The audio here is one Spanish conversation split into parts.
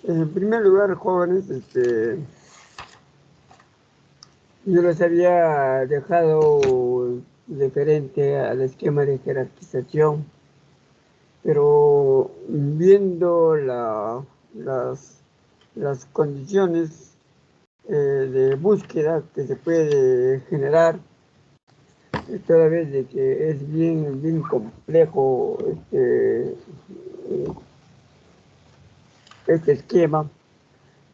En primer lugar, jóvenes, yo les había dejado referente al esquema de jerarquización, pero viendo las condiciones de búsqueda que se puede generar, toda vez de que es bien complejo este esquema,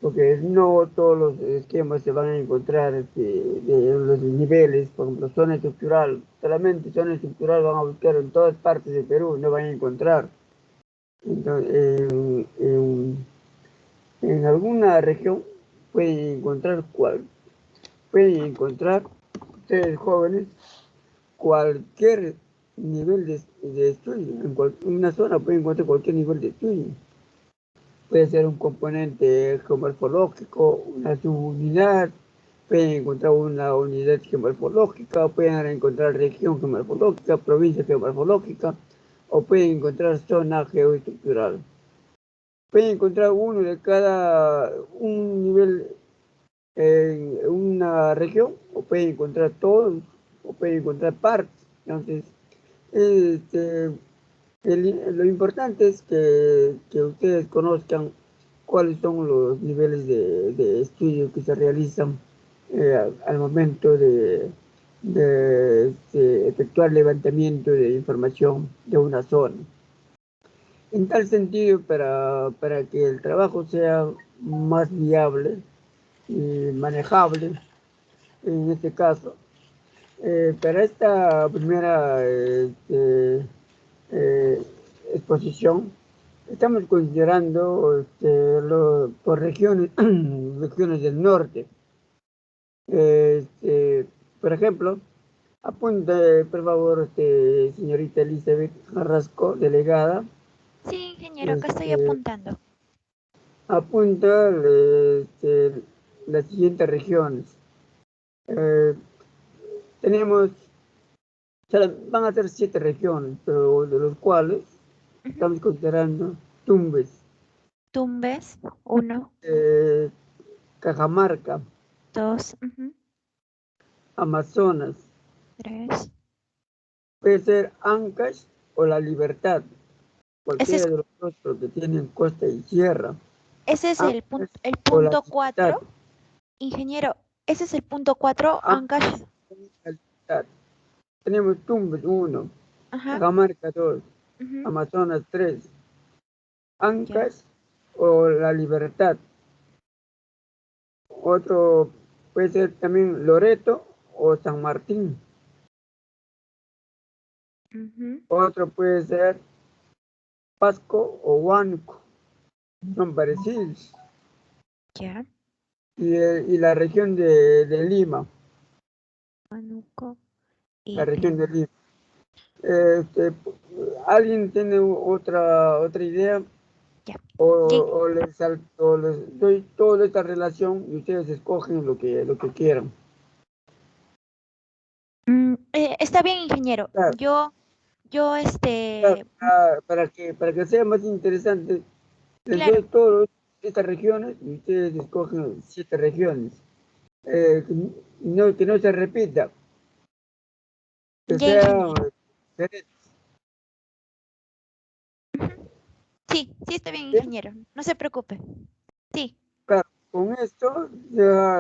porque no todos los esquemas se van a encontrar de los niveles. Por ejemplo, zona estructural, solamente zona estructural van a buscar en todas partes de Perú, no van a encontrar. Entonces, en alguna región pueden encontrar ustedes jóvenes cualquier nivel de estudio. En una zona pueden encontrar cualquier nivel de estudio. Puede ser un componente geomorfológico, una subunidad, pueden encontrar una unidad geomorfológica, pueden encontrar región geomorfológica, provincia geomorfológica, o pueden encontrar zona geoestructural. Pueden encontrar un nivel en una región, o pueden encontrar todos, o pueden encontrar partes. Entonces, este, lo importante es que ustedes conozcan cuáles son los niveles de estudio que se realizan al momento de efectuar levantamiento de información de una zona. En tal sentido, para que el trabajo sea más viable y manejable, en este caso, para esta primera eh, exposición, estamos considerando por regiones, regiones del norte. Por ejemplo, apunte, por favor, señorita Elizabeth Carrasco, delegada. Sí, ingeniero, acá estoy Este, apuntando. apunta las siguientes regiones. Eh, tenemos, van a ser 7 regiones, pero de los cuales Ujú. estamos considerando Tumbes, Tumbes, 1, Cajamarca, 2, Amazonas, 3. puede ser Ancash o La Libertad, Ese es, cualquiera de los dos, porque tienen costa y sierra. ese es Ancash el o La punto Libertad. 4. Ingeniero, ese es el punto 4, Ancash Ancash. o La Libertad. Tenemos Tumbes 1, Ajá. Cajamarca 2, Ujú. Amazonas 3, Ya. Ancash o La Libertad. Otro puede ser también Loreto o San Martín. Ujú. Otro puede ser Pasco o Huánuco. Son parecidos. Ya. Y la región de Lima. Huánuco La y región de Lima. Lima. Este, ¿Alguien tiene otra idea? Ya. O les doy toda esta relación y ustedes escogen lo que quieran. Está bien, ingeniero. Claro, Yo, claro, para que sea más interesante, les doy claro, todas estas regiones y ustedes escogen 7 regiones. Que no se repita, que ya, sea ingeniero. diferente. Ujú. Sí, sí, está bien, ¿Bien? ingeniero. No se preocupe. Sí, Claro, con esto ya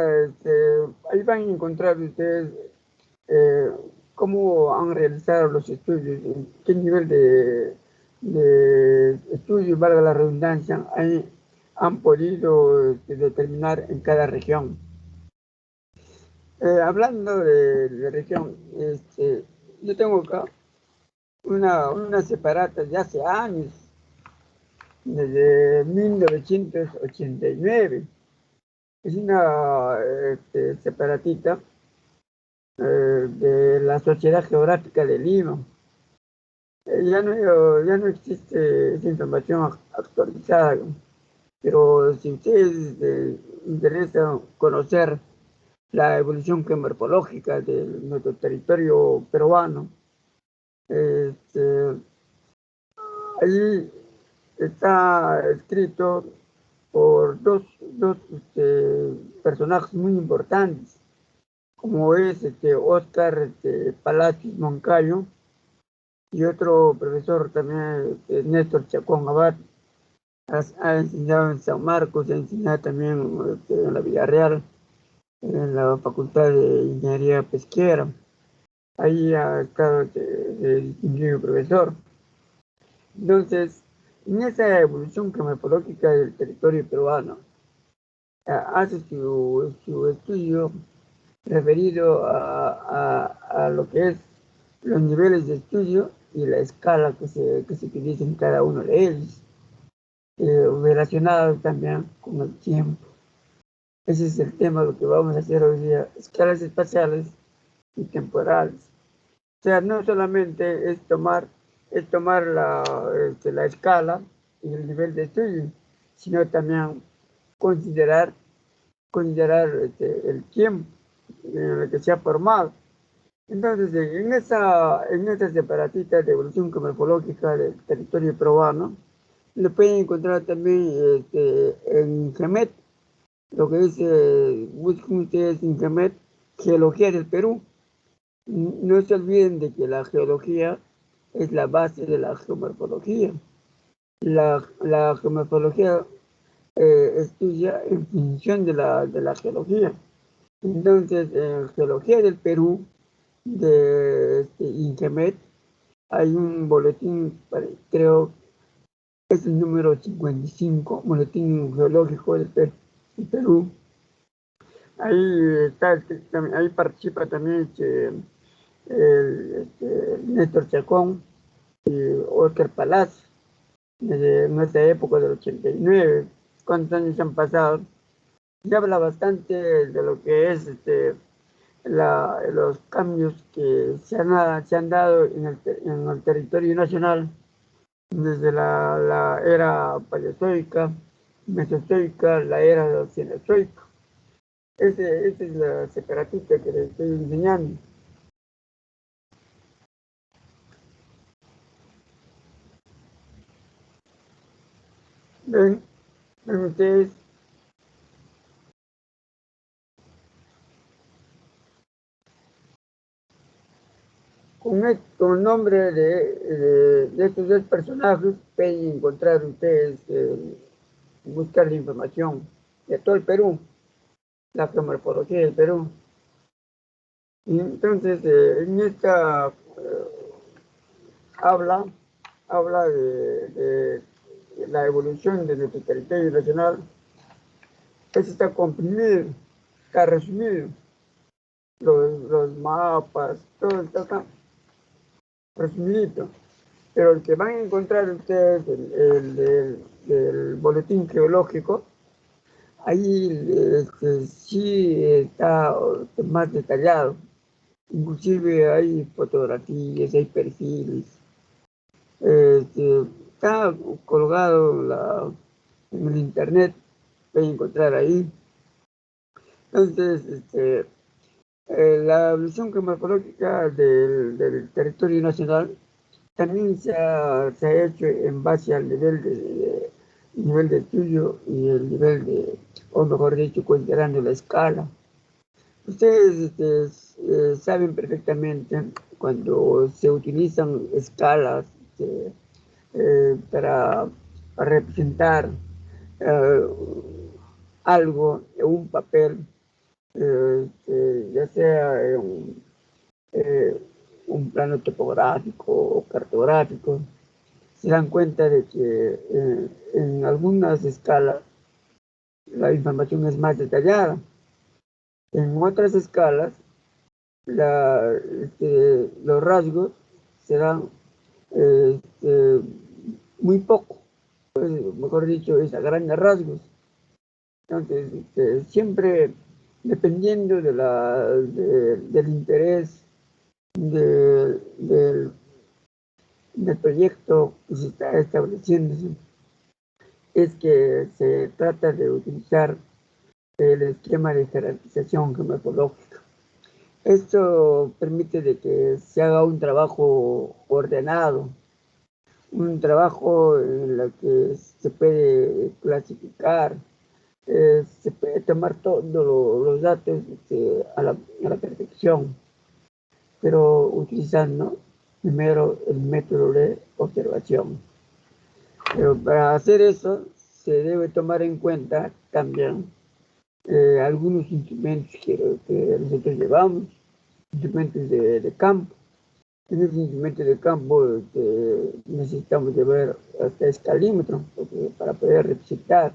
ahí van a encontrar ustedes eh, cómo han realizado los estudios, en qué nivel de estudio, valga la redundancia, han podido determinar en cada región. Hablando de región, yo tengo acá una separata de hace años, desde 1989. Es una separatita de la Sociedad Geográfica de Lima. Ya no existe esa información actualizada, pero si ustedes les interesa conocer la evolución geomorfológica de nuestro territorio peruano, este, ahí está escrito por dos personajes muy importantes, como es Óscar Palacios Moncayo y otro profesor también, Néstor Chacón Abad. Ha enseñado en San Marcos, ha enseñado también en la Villarreal, en la Facultad de Ingeniería Pesquera. Ahí ha estado de distinguido profesor. Entonces, en esa evolución climatológica del territorio peruano, hace su estudio referido a lo que es los niveles de estudio y la escala que se utiliza en cada uno de ellos, relacionado también con el tiempo. Ese es el tema de lo que vamos a hacer hoy día, escalas espaciales y temporales. O sea, no solamente es tomar la escala y el nivel de estudio, sino también considerar el tiempo en el que se ha formado. Entonces, en esta separatista de evolución morfológica del territorio peruano, lo pueden encontrar también en GEMET, lo que dice, busquen ustedes en GEMET, Geología del Perú. No se olviden de que la geología es la base de la geomorfología. La geomorfología estudia en función de la geología. Entonces, en Geología del Perú, de INGEMET, hay un boletín, creo, es el número 55, Boletín Geológico del Perú. Ahí ahí participa también Néstor Chacón y Óscar Palacio, desde nuestra época del 89. ¿Cuántos años han pasado? Se habla bastante de lo que es los cambios que se han dado en el territorio nacional desde la era paleozoica, mesozoica, la era cenozoica. Esa es la separatista que les estoy enseñando. Ven ustedes, con el nombre de estos dos personajes pueden encontrar ustedes, buscar la información de todo el Perú, la geomorfología del Perú. Y entonces, en esta habla de la evolución de nuestro territorio nacional. Eso está comprimido, está resumido. Los mapas, todo está acá resumido. Pero el que van a encontrar ustedes, el boletín geológico, ahí sí está más detallado. Inclusive hay fotografías, hay perfiles. Está colgado en el internet, pueden encontrar ahí. Entonces, la evolución climatológica del territorio nacional también se ha hecho en base al nivel de estudio y el nivel o mejor dicho, considerando la escala. Ustedes saben perfectamente cuando se utilizan escalas para representar eh, algo en un papel, ya sea eh, un plano topográfico o cartográfico, se dan cuenta de que en algunas escalas la información es más detallada. En otras escalas, los rasgos serán muy poco, mejor dicho, es a grandes rasgos. Entonces, siempre dependiendo del interés del proyecto que se está estableciendo, es que se trata de utilizar el esquema de jerarquización geomorfológica. Esto permite de que se haga un trabajo ordenado, un trabajo en el que se puede clasificar, se puede tomar todos los datos a la perfección, pero utilizando primero el método de observación. Pero para hacer eso se debe tomar en cuenta también algunos instrumentos que nosotros llevamos, instrumentos de campo. En esos instrumentos de campo necesitamos llevar hasta escalímetro para poder representar.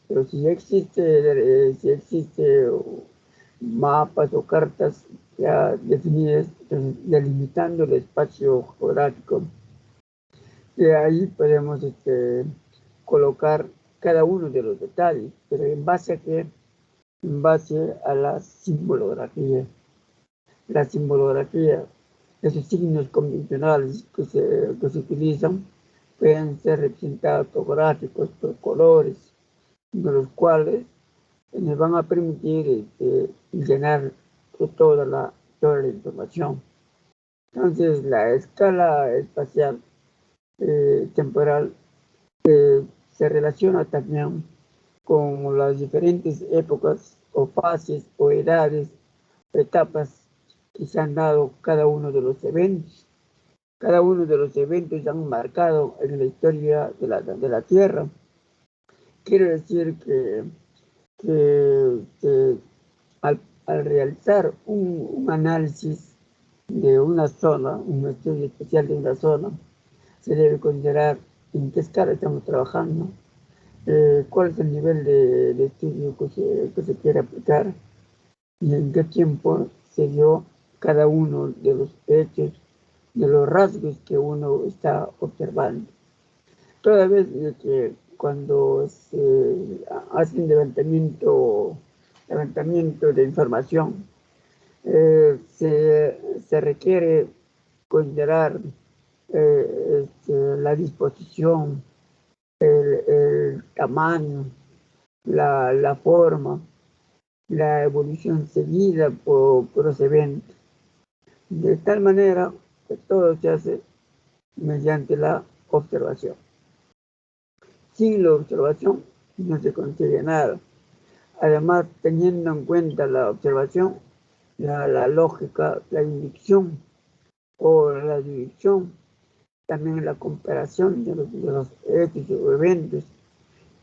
Pero si existe mapas o cartas ya definidas, delimitando el espacio geográfico, de ahí podemos colocar cada uno de los detalles, pero ¿en base a qué? En base a la simbolografía. La simbolografía, esos signos convencionales que se utilizan, pueden ser representados topográficos por colores, de los cuales nos van a permitir llenar toda la información. Entonces, la escala espacial temporal se relaciona también con las diferentes épocas o fases o edades, etapas que se han dado cada uno de los eventos. Cada uno de los eventos han marcado en la historia de la Tierra. Quiere decir que al realizar un análisis de una zona, un estudio especial de una zona, se debe considerar en qué escala estamos trabajando, cuál es el nivel de estudio que se quiere aplicar y en qué tiempo se dio cada uno de los hechos, de los rasgos que uno está observando. Toda vez que cuando se hace un levantamiento de información, se requiere considerar la disposición, el tamaño, la forma, la evolución seguida por los eventos. De tal manera que todo se hace mediante la observación. Sin la observación no se consigue nada. Además, teniendo en cuenta la observación, la lógica, la inducción o la deducción, también la comparación de los hechos o eventos,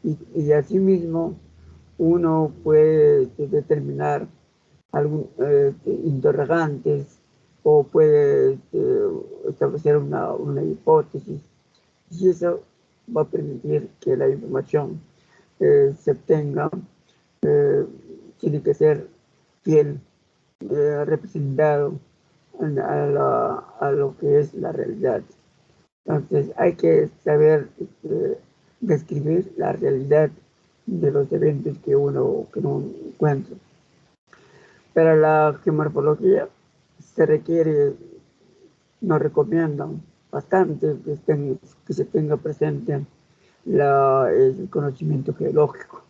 y asimismo uno puede determinar algún interrogantes o puede establecer una hipótesis, y eso va a permitir que la información se obtenga, tiene que ser fiel, representado a lo que es la realidad. Entonces hay que saber describir la realidad de los eventos que uno encuentra. Para la geomorfología se requiere, nos recomiendan bastante que se tenga presente el conocimiento geológico,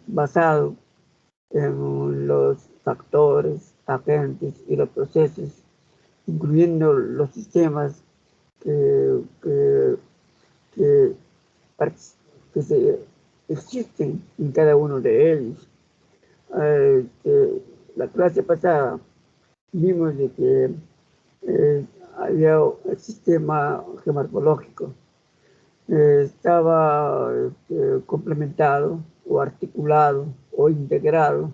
basado en los factores, agentes y los procesos, incluyendo los sistemas que existen en cada uno de ellos. La clase pasada vimos de que había el sistema geomorfológico, estaba complementado o articulado o integrado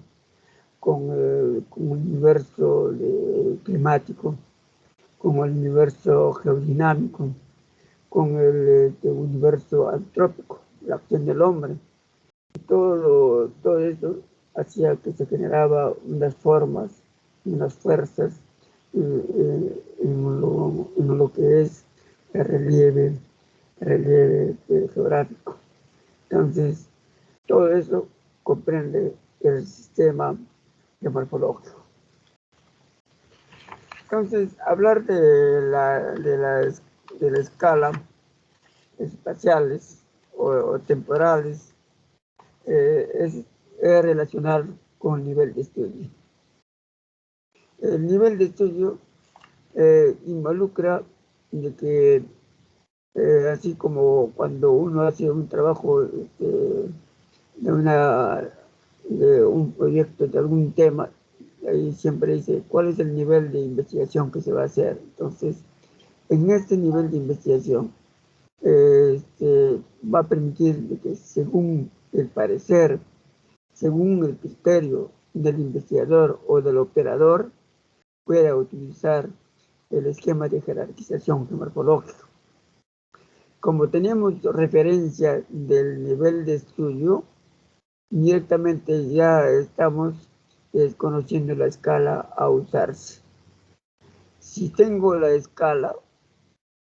con el universo climático, con el universo geodinámico, con el universo antrópico, la acción del hombre. Todo eso hacía que se generaba unas formas, unas fuerzas en lo que es el relieve geográfico. Entonces, todo eso comprende el sistema geomorfológico. Entonces, hablar de la escala espaciales o temporales es relacionar con el nivel de estudio. El nivel de estudio involucra de que así como cuando uno hace un trabajo de un proyecto, de algún tema, ahí siempre dice cuál es el nivel de investigación que se va a hacer. Entonces, en este nivel de investigación, va a permitir que según el parecer, según el criterio del investigador o del operador, pueda utilizar el esquema de jerarquización geomorfológica. Como tenemos referencia del nivel de estudio, directamente ya estamos conociendo la escala a usarse. Si tengo la escala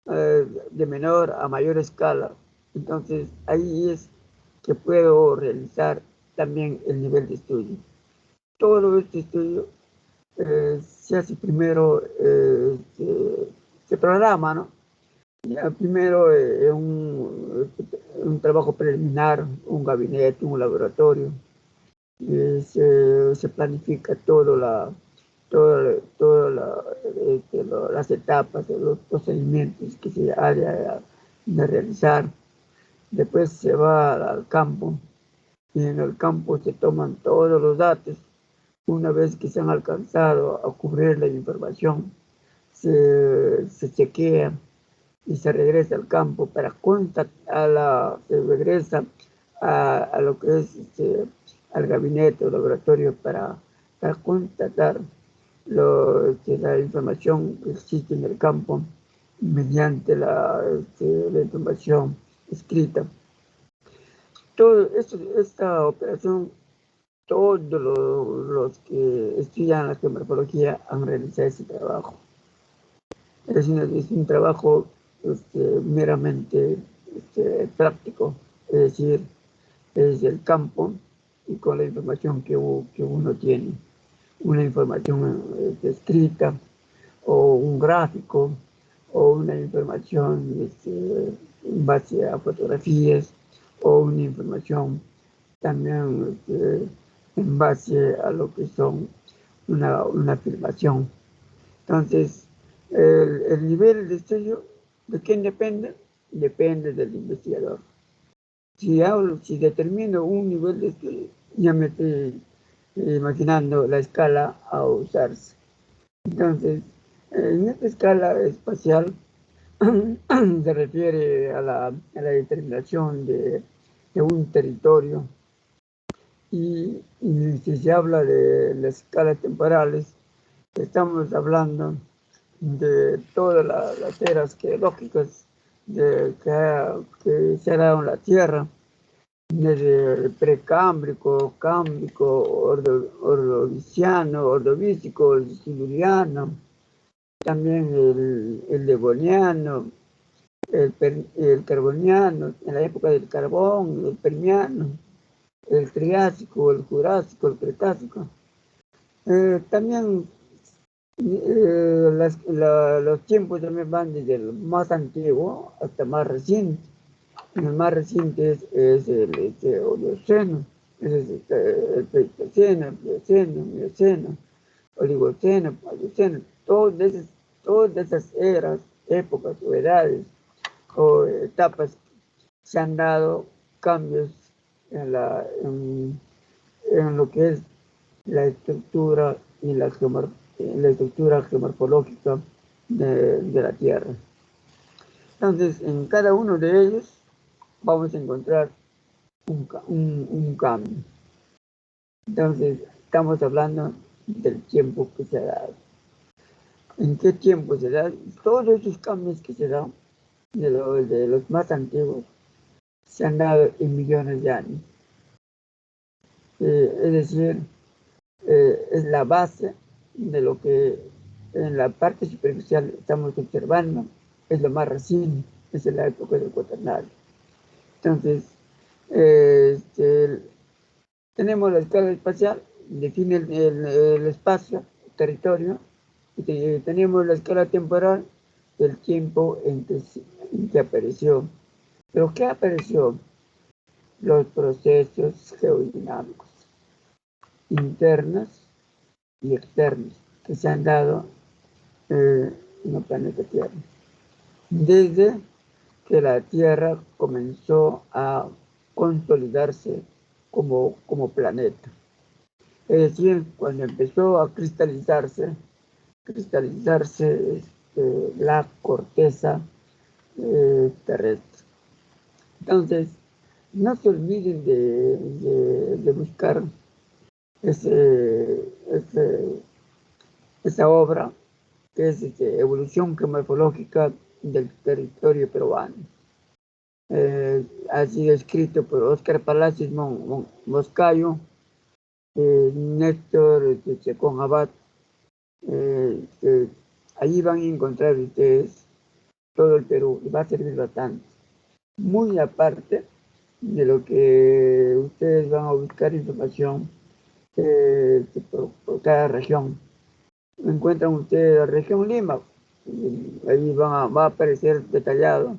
de menor a mayor escala, entonces ahí es que puedo realizar también el nivel de estudio. Todo este estudio se hace primero, se programa, ¿no? Ya primero un trabajo preliminar, un gabinete, un laboratorio, se planifica las etapas, los procedimientos que se ha de realizar. Después se va al campo y en el campo se toman todos los datos. Una vez que se han alcanzado a cubrir la información, se chequea y se regresa al campo para constatar, se regresa a lo que es al gabinete o laboratorio para constatar la información que existe en el campo mediante la información escrita. Todo esta operación, todos los que estudian la geomorfología han realizado ese trabajo. Es un trabajo meramente práctico, es decir, es el campo y con la información que uno tiene, una información escrita o un gráfico o una información en base a fotografías o una información también en base a lo que son una filmación. Entonces, el nivel de estudio, ¿de quién depende? Depende del investigador. Si determino un nivel de estudio, ya me estoy imaginando la escala a usarse. Entonces, en esta escala espacial se refiere a la determinación de un territorio y si se habla de las escalas temporales, estamos hablando de todas las eras geológicas que se ha dado en la Tierra, desde el precámbrico, cámbrico, ordoviciano, ordovícico, el siluriano, también el devoniano, el carboniano, en la época del carbón, el permiano, el triásico, el jurásico, el cretácico. También los tiempos también van desde el más antiguo hasta más reciente. El más reciente es el Oligoceno, es el Pleistoceno, el Plioceno, Mioceno, Oligoceno, Paleoceno. Todas esas eras, épocas o edades o etapas se han dado cambios en lo que es la estructura y la estructura geomorfológica de la Tierra. Entonces, en cada uno de ellos vamos a encontrar un cambio. Entonces, estamos hablando del tiempo que se ha dado. ¿En qué tiempo se da? Todos esos cambios que se dan de los más antiguos se han dado en millones de años. Es decir, es la base de lo que en la parte superficial estamos observando, es lo más reciente, es la época del Cuaternario. Entonces, tenemos la escala espacial, define el espacio, el territorio, y tenemos la escala temporal, el tiempo en que apareció. ¿Pero qué apareció? Los procesos geodinámicos internos y externos que se han dado en el planeta Tierra. Desde que la Tierra comenzó a consolidarse como planeta. Es decir, cuando empezó a cristalizarse la corteza terrestre. Entonces, no se olviden de buscar esa obra que es Evolución Geomorfológica del Territorio Peruano. Ha sido escrito por Óscar Palacios Moscayo, Néstor Chacón Abad. Ahí van a encontrar ustedes todo el Perú y va a servir bastante. Muy aparte de lo que ustedes van a buscar información por cada región. Encuentran ustedes la región Lima, ahí va a aparecer detallado,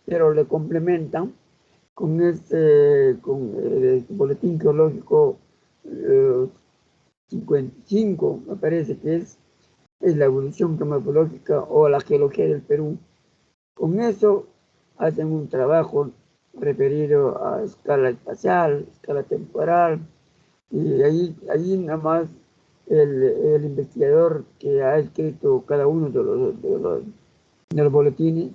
pero le complementan con el boletín geológico 55, me parece que es la evolución geomorfológica o la geología del Perú. Con eso hacen un trabajo referido a escala espacial, escala temporal, y ahí nada más el investigador que ha escrito cada uno de los boletines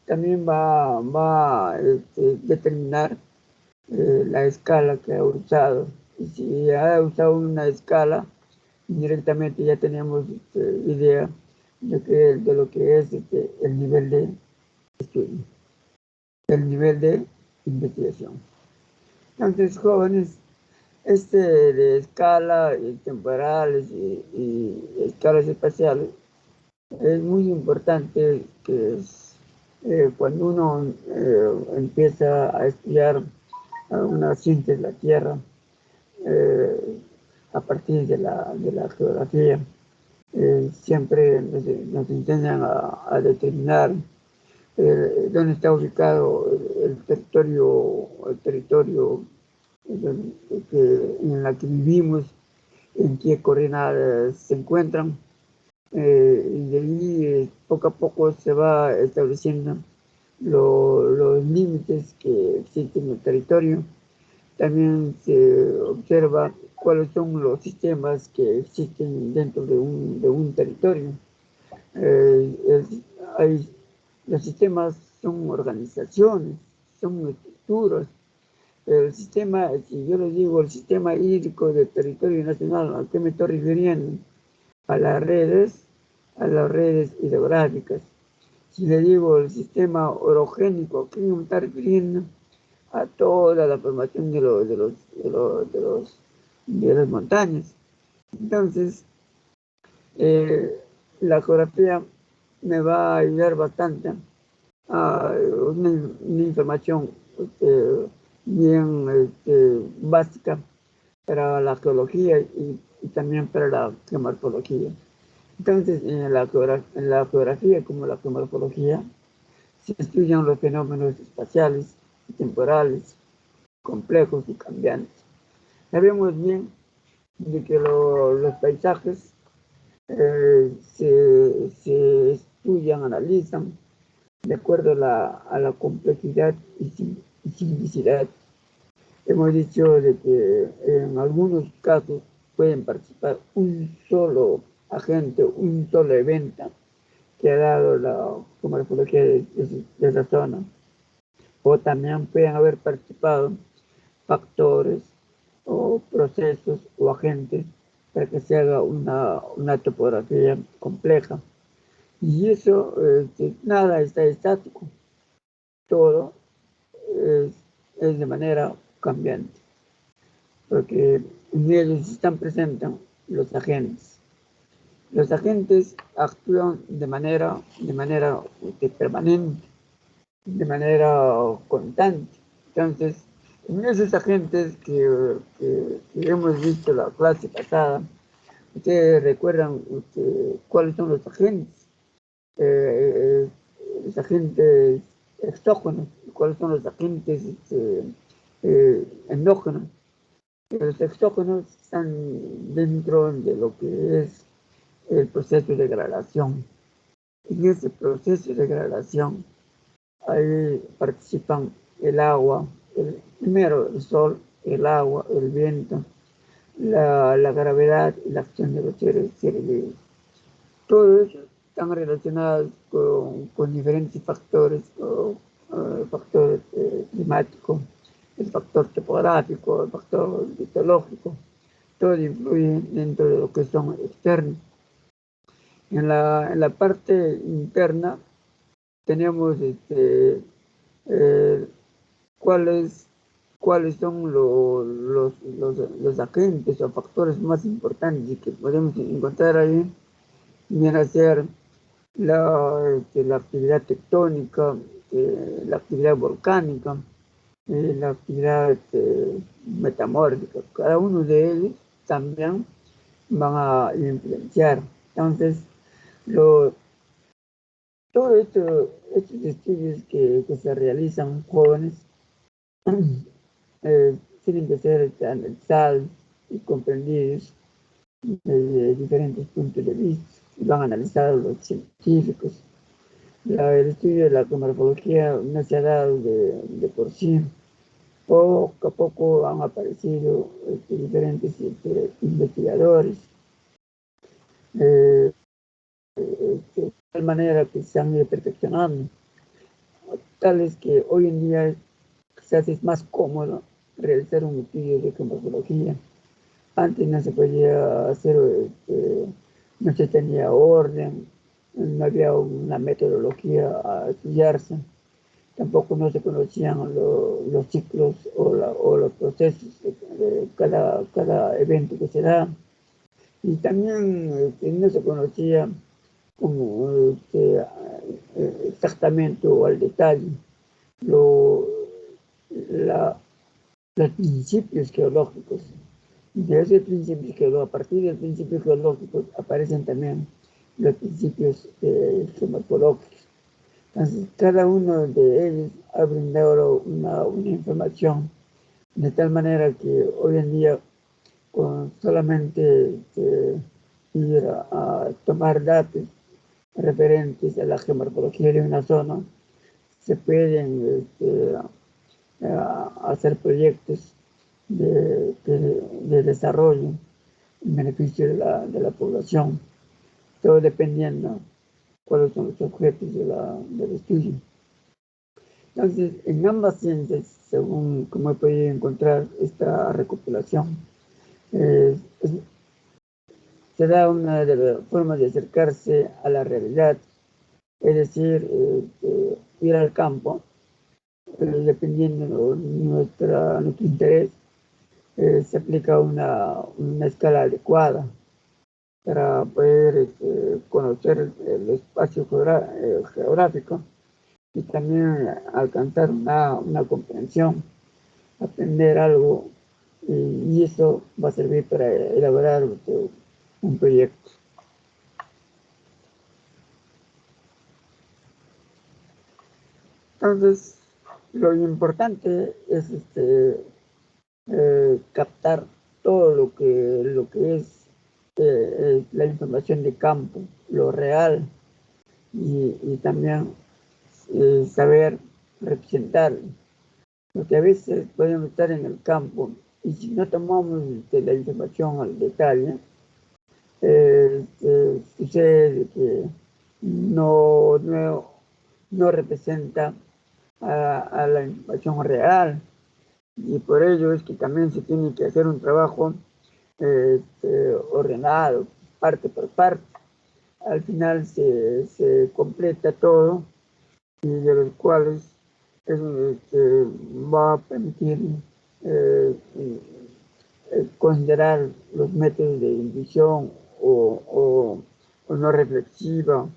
también va a determinar la escala que ha usado. Y si ha usado una escala, directamente ya tenemos idea de lo que es el nivel de estudio, el nivel de investigación. Entonces, jóvenes, de escala temporales y escalas espaciales es muy importante que cuando uno empieza a estudiar una ciencia de la Tierra a partir de la geografía, siempre nos enseñan a determinar dónde está ubicado el territorio en la que vivimos, en qué coordenadas se encuentran. Y de ahí poco a poco se va estableciendo los límites que existen en el territorio. También se observa cuáles son los sistemas que existen dentro de un territorio. Los sistemas son organizaciones, son estructuras. El sistema, si yo les digo el sistema hídrico del territorio nacional, ¿a qué me estoy refiriendo? A las redes hidrográficas. Si le digo el sistema orogénico, ¿a qué me está refiriendo? A toda la formación de las montañas. Entonces, la geografía me va a ayudar bastante a una información bien básica para la geología y también para la geomorfología. Entonces, en la geografía como la geomorfología se estudian los fenómenos espaciales y temporales complejos y cambiantes. Sabemos bien de que los paisajes se estudian, analizan de acuerdo a la complejidad y simplicidad. Hemos dicho de que en algunos casos pueden participar un solo agente, un solo evento que ha dado la geomorfología de esa zona. O también pueden haber participado factores o procesos o agentes para que se haga una topografía compleja. Y eso, nada está estático, todo es de manera cambiante, porque en ellos están presentes los agentes. Los agentes actúan de manera permanente, de manera constante. Entonces, en esos agentes que hemos visto la clase pasada, ustedes recuerdan cuáles son los agentes. Los agentes exógenos, cuáles son los agentes endógenos. Los exógenos están dentro de lo que es el proceso de degradación. En ese proceso de degradación Ahí participan el agua, primero el sol, el agua, el viento, la gravedad y la acción de los seres vivos. Todo eso están relacionados con diferentes factores, el factor climático, el factor topográfico, el factor mitológico. Todo influye dentro de lo que son externos. En la parte interna tenemos cuáles son los agentes o factores más importantes que podemos encontrar ahí. Viene a ser la actividad tectónica, la actividad volcánica, la actividad metamórfica. Cada uno de ellos también van a influenciar. Entonces, todos estos estudios que se realizan jóvenes tienen que ser analizados y comprendidos desde diferentes puntos de vista. Van a analizar los científicos. El estudio de la geomorfología no se ha dado de por sí. Poco a poco han aparecido diferentes investigadores, de tal manera que se han ido perfeccionando, tal es que hoy en día quizás es más cómodo realizar un estudio de geomorfología. Antes no se podía hacer, no se tenía orden, no había una metodología a estudiarse, tampoco no se conocían los ciclos o los procesos de cada evento que se da, y también no se conocía como exactamente o al detalle lo, la, los principios geológicos. De ese principio geológico, a partir del principio geológico aparecen también los principios geomorfológicos. Entonces, cada uno de ellos ha brindado una información de tal manera que hoy en día, con solamente ir a tomar datos referentes a la geomorfología de una zona, se pueden hacer proyectos de desarrollo en beneficio de la población, todo dependiendo cuáles son los objetos del estudio. Entonces, en ambas ciencias, según como he podido encontrar esta recopilación, se da una de las formas de acercarse a la realidad, es decir, ir al campo, dependiendo de nuestro interés, se aplica una escala adecuada para poder conocer el espacio geográfico y también alcanzar una comprensión, aprender algo, y eso va a servir para elaborar un proyecto. Entonces, lo importante es captar todo lo que es la información de campo, lo real, y también saber representarlo. Porque a veces podemos estar en el campo y si no tomamos la información al detalle, sucede que no representa a la información real, y por ello es que también se tiene que hacer un trabajo ordenado, parte por parte. Al final se completa todo, y de los cuales va a permitir considerar los métodos de inducción o no reflexiva,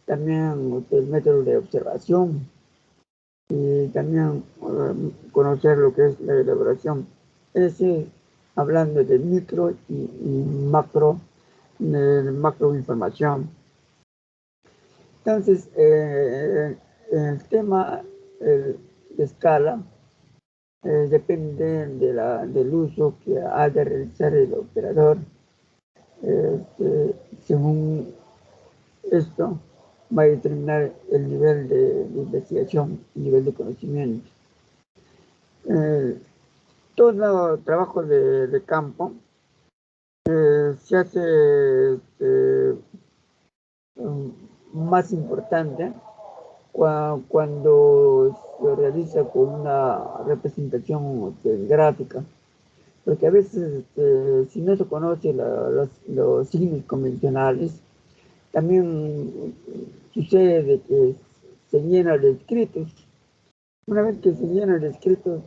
también el método de observación, y también conocer lo que es la elaboración, es decir, hablando de micro y macro, macroinformación. Entonces, el tema de escala depende del uso que ha de realizar el operador. Según esto, va a determinar el nivel de investigación, el nivel de conocimiento. Todo trabajo de campo se hace más importante cuando se realiza con una representación gráfica, porque a veces si no se conoce los signos convencionales, también sucede de que se llena de escritos. Una vez que se llena de escritos,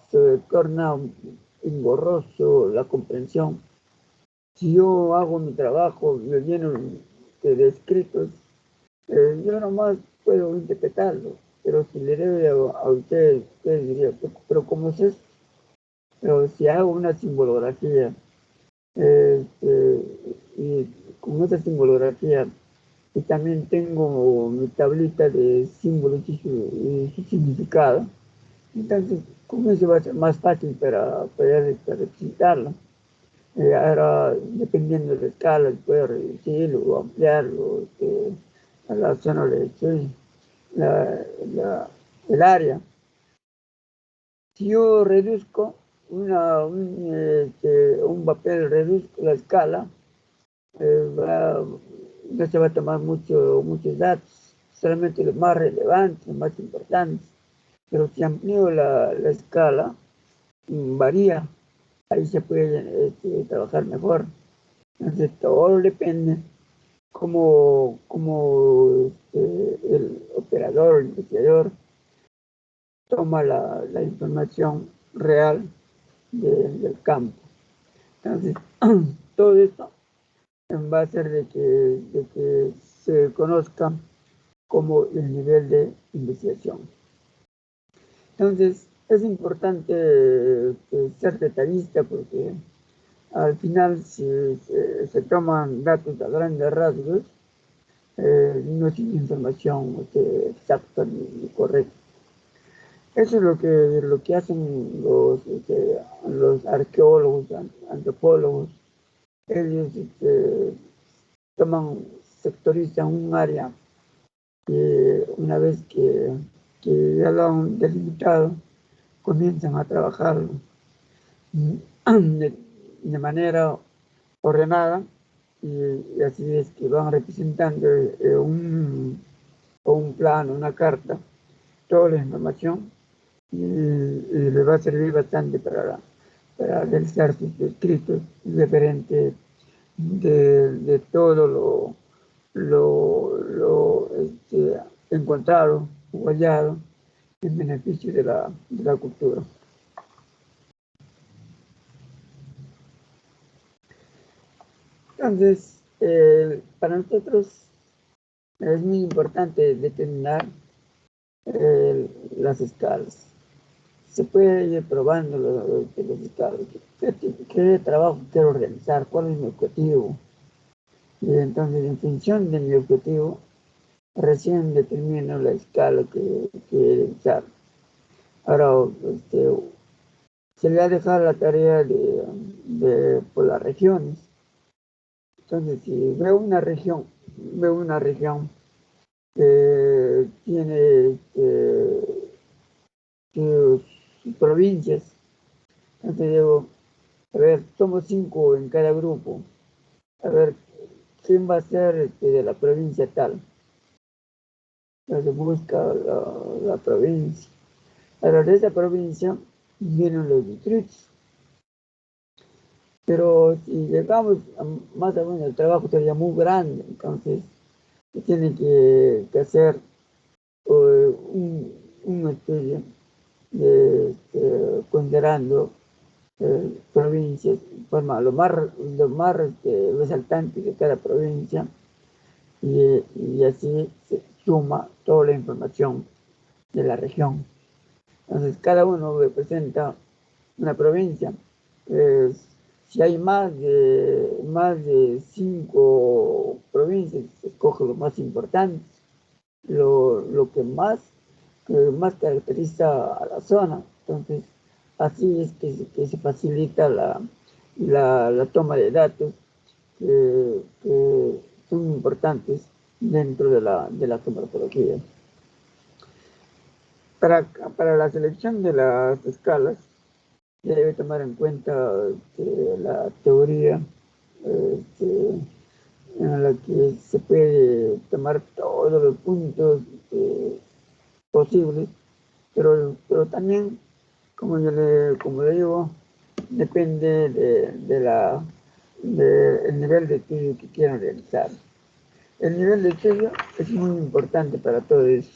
se torna engorroso la comprensión. Si yo hago mi trabajo, me lleno de escritos, yo nomás puedo interpretarlo, pero si le doy a ustedes dirían, pero ¿cómo es eso? Pero si hago una simbolografía, y con esa simbolografía, y también tengo mi tablita de símbolos y su significado, entonces con eso va a ser más fácil para poder representarlo. Ahora, dependiendo de la escala, puede reducirlo o ampliarlo a la zona de el área. Si yo reduzco un papel, reduzco la escala, no se va a tomar muchos datos, solamente los más relevantes, los más importantes. Pero si amplío la escala, varía, ahí se puede trabajar mejor. Entonces todo depende cómo el operador, el investigador, toma la información real del campo. Entonces, todo esto va a hacer de que se conozca como el nivel de investigación. Entonces, es importante ser detallista porque al final, si se toman datos a grandes rasgos, no es información exacta ni correcta. Eso es lo que hacen los arqueólogos, antropólogos. Ellos sectorizan un área y una vez que ya lo han delimitado, comienzan a trabajarlo de manera ordenada y así es que van representando un plano, una carta, toda la información y les va a servir bastante para realizar sus escritos referentes de todo lo encontrado o hallado en beneficio de la cultura. Entonces, para nosotros es muy importante determinar las escalas. Se puede ir probando los escalas. ¿Qué trabajo quiero realizar? ¿Cuál es mi objetivo? Y entonces, en función de mi objetivo, recién determino la escala que quiero usar. Ahora, se le ha dejado la tarea por las regiones. Entonces, si veo una región que tiene sus provincias, entonces digo, a ver, somos 5 en cada grupo, a ver, ¿quién va a ser de la provincia tal? Entonces busca la provincia. Ahora, de esa provincia vienen los distritos. Pero si llegamos más o menos, el trabajo sería muy grande, entonces se tiene que hacer un estudio considerando provincias, forma lo más resaltante de cada provincia y así se suma toda la información de la región. Entonces cada uno representa una provincia. Si hay más de 5 provincias, se escoge lo más importante, lo que más caracteriza a la zona. Entonces, así es que se facilita la toma de datos que son importantes dentro de la geomorfología. Para la selección de las escalas, se debe tomar en cuenta la teoría en la que se puede tomar todos los puntos posibles, pero también, como le digo, depende del nivel de estudio que quieran realizar. El nivel de estudio es muy importante para todo eso.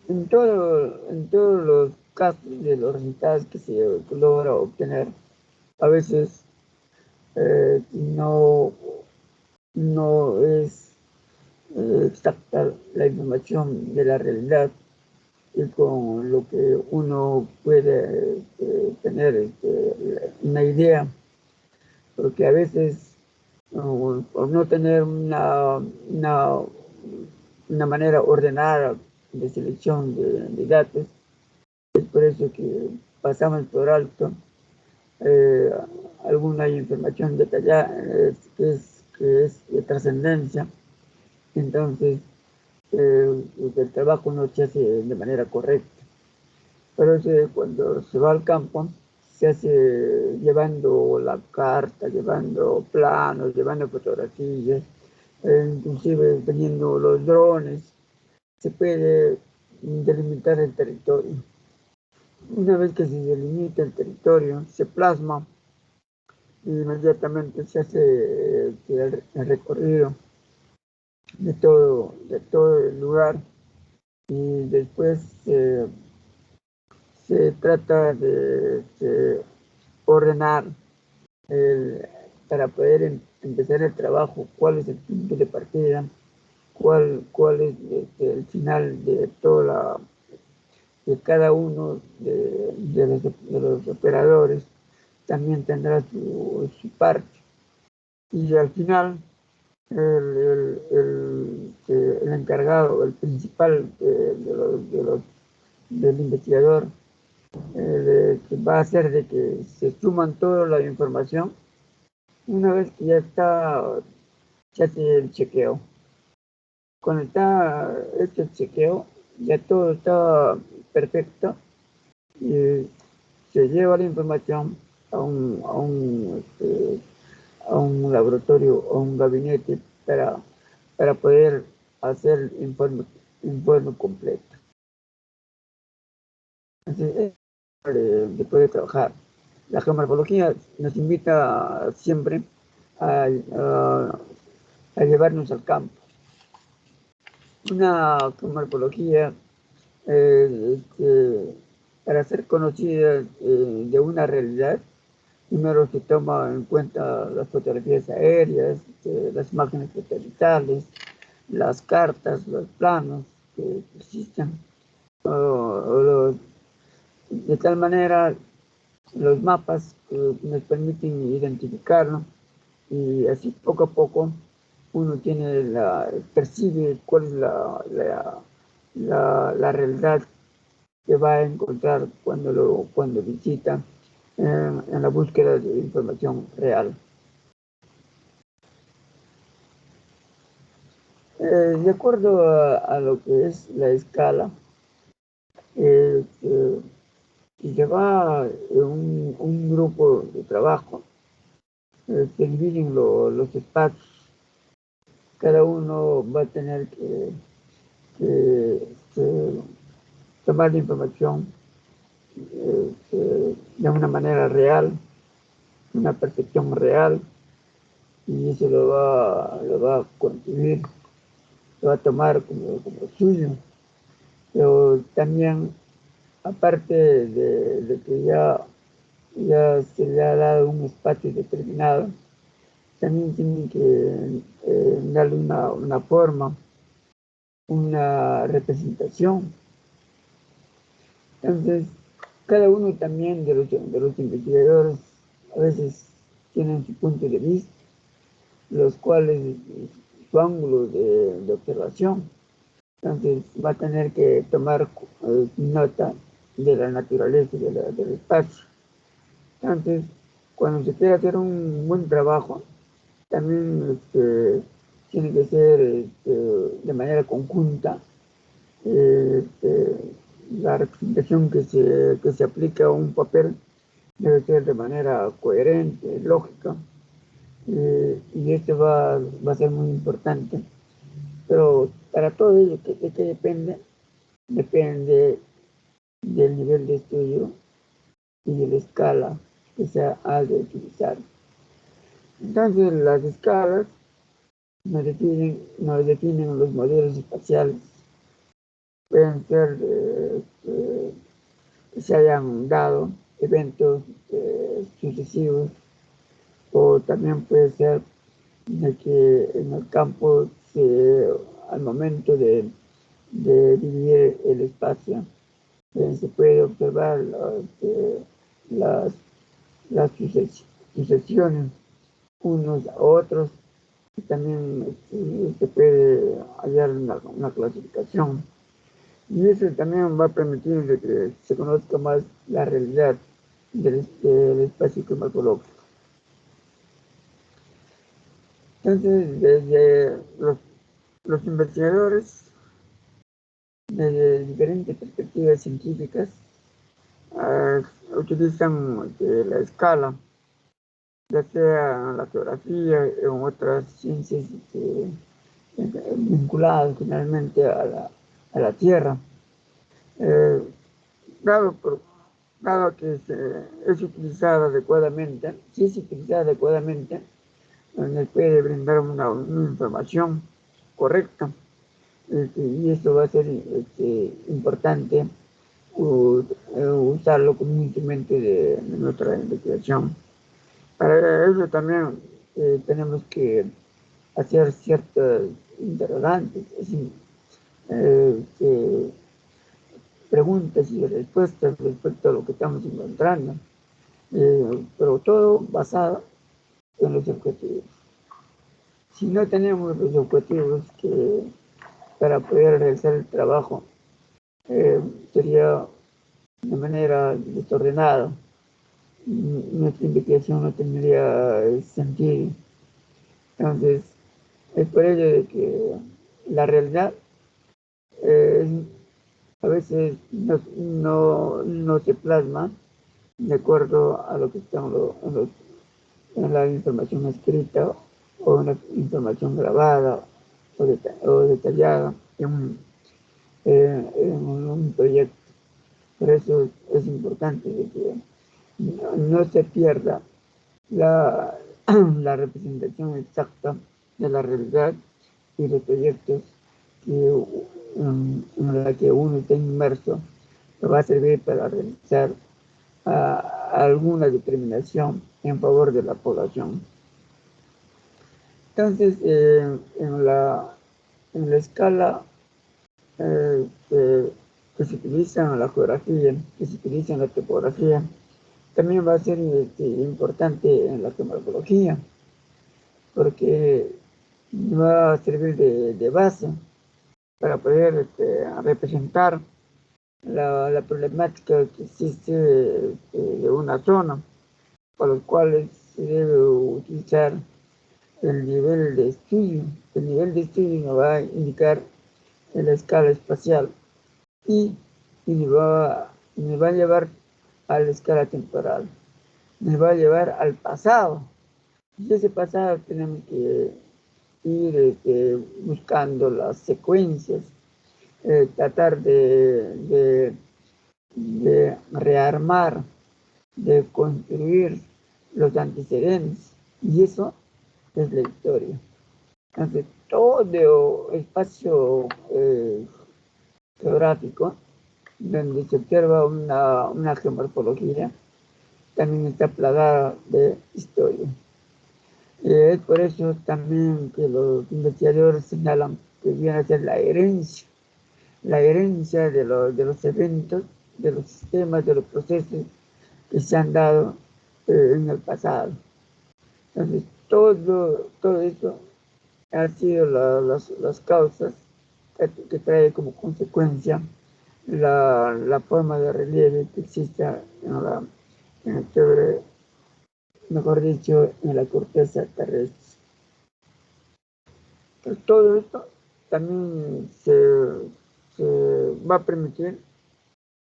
En todos los casos de los resultados que se logra obtener, a veces no es exacta la información de la realidad y con lo que uno puede tener una idea, porque a veces por no tener una manera ordenada de selección de datos, es por eso que pasamos por alto eh, alguna información detallada que es de trascendencia. Entonces, el trabajo no se hace de manera correcta. Pero cuando se va al campo, se hace llevando la carta, llevando planos, llevando fotografías, inclusive teniendo los drones, se puede delimitar el territorio. Una vez que se delimita el territorio, se plasma y inmediatamente se hace el recorrido de todo el lugar y después se trata de ordenar para poder empezar el trabajo, cuál es el punto de partida, cuál es el final de cada uno de los operadores, también tendrá parte. Y al final, el encargado, el principal del investigador, que va a hacer de que se suman toda la información. Una vez que ya está, se hace el chequeo. Cuando está hecho el chequeo, ya todo está perfecto y se lleva la información a un laboratorio o un gabinete para poder hacer el informe completo. Así es, de poder trabajar. La geomorfología nos invita siempre a llevarnos al campo. Una geomorfología para ser conocida de una realidad, primero se toma en cuenta las fotografías aéreas, las imágenes satelitales, las cartas, los planos que existen, de tal manera los mapas nos permiten identificarlo y así poco a poco uno percibe cuál es la realidad que va a encontrar cuando visita en la búsqueda de información real. De acuerdo a lo que es la escala, si se va un grupo de trabajo, se dividen los espacios. Cada uno va a tener que tomar la información de una manera real, una percepción real, y eso lo va a construir, lo va a tomar como suyo. Pero también, aparte de que ya se le ha dado un espacio determinado, también tienen que darle una forma, una representación. Entonces, cada uno también de los investigadores a veces tienen su punto de vista, los cuales su ángulo de observación. Entonces va a tener que tomar nota de la naturaleza del espacio. Entonces, cuando se quiere hacer un buen trabajo, también tiene que ser de manera conjunta. La representación que se aplica a un papel debe ser de manera coherente, lógica, y esto va a ser muy importante. Pero para todo ello, ¿de qué depende? Depende del nivel de estudio y de la escala que se ha de utilizar. Entonces, las escalas nos definen los modelos espaciales. Pueden ser que se hayan dado eventos sucesivos, o también puede ser de que en el campo, al momento de dividir el espacio, se puede observar las, las sucesiones unos a otros, y también se puede hallar una clasificación. Y eso también va a permitir de que se conozca más la realidad del espacio climatológico. Entonces, desde los investigadores, desde diferentes perspectivas científicas, utilizan la escala, ya sea en la geografía o en otras ciencias vinculadas finalmente a la Tierra. Dado que es utilizada adecuadamente, si es utilizada adecuadamente, nos puede brindar una información correcta, y esto va a ser importante usarlo como un instrumento de nuestra investigación. Para ello también tenemos que hacer ciertas interrogantes, es decir, preguntas y respuestas respecto a lo que estamos encontrando, pero todo basado en los objetivos. Si no tenemos los objetivos para poder realizar el trabajo, sería de manera desordenada. Nuestra investigación no tendría sentido. Entonces, es por ello de que la realidad a veces no se plasma de acuerdo a lo que está en la información escrita o en la información grabada o detallada en un proyecto. Por eso es importante de que no se pierda la, la representación exacta de la realidad y de proyectos en la que uno está inmerso, que va a servir para realizar alguna determinación en favor de la población. Entonces, en la escala que se utiliza en la geografía, que se utiliza en la topografía, también va a ser importante en la climatología, porque va a servir de base para poder representar la problemática que existe de una zona, por los cuales se debe utilizar el nivel de estudio. El nivel de estudio nos va a indicar la escala espacial y nos va a llevar a la escala temporal, nos va a llevar al pasado. Y ese pasado tenemos que ir buscando las secuencias, tratar de rearmar, de construir los antecedentes, y eso es la historia. Entonces, todo espacio geográfico donde se observa una geomorfología también está plagada de historia. Es por eso también que los investigadores señalan que viene a ser la herencia de los eventos, de los sistemas, de los procesos que se han dado en el pasado. Entonces, todo eso han sido las causas que trae como consecuencia la forma de relieve que existe en el quiebre mejor dicho, en la corteza terrestre. Pues todo esto también se va a permitir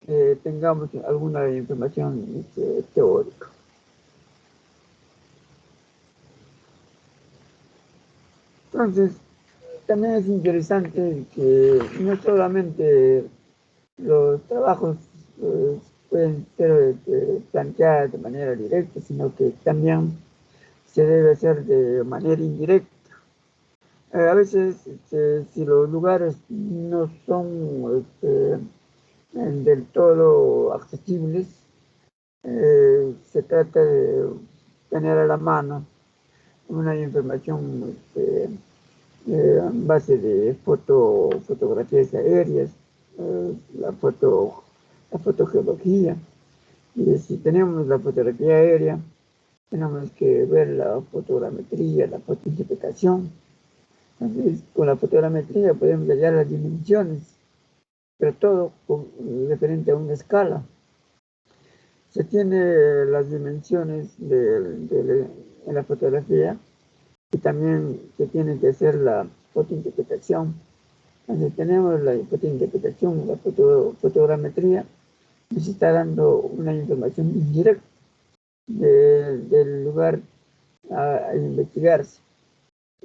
que tengamos alguna información teórica. Entonces, también es interesante que no solamente los trabajos pueden ser planteados de manera directa, sino que también se debe hacer de manera indirecta. A veces, si los lugares no son del todo accesibles, se trata de tener a la mano una información en base de fotografías aéreas, la fotogeología. Y si tenemos la fotografía aérea, tenemos que ver la fotogrametría, la fotoidentificación. Entonces, con la fotogrametría podemos hallar las dimensiones, pero todo referente a una escala. Se tiene las dimensiones en la fotografía y también se tiene que hacer la fotointerpretación. Entonces tenemos la fotointerpretación, la fotogrametría, nos está dando una información indirecta del lugar a investigarse.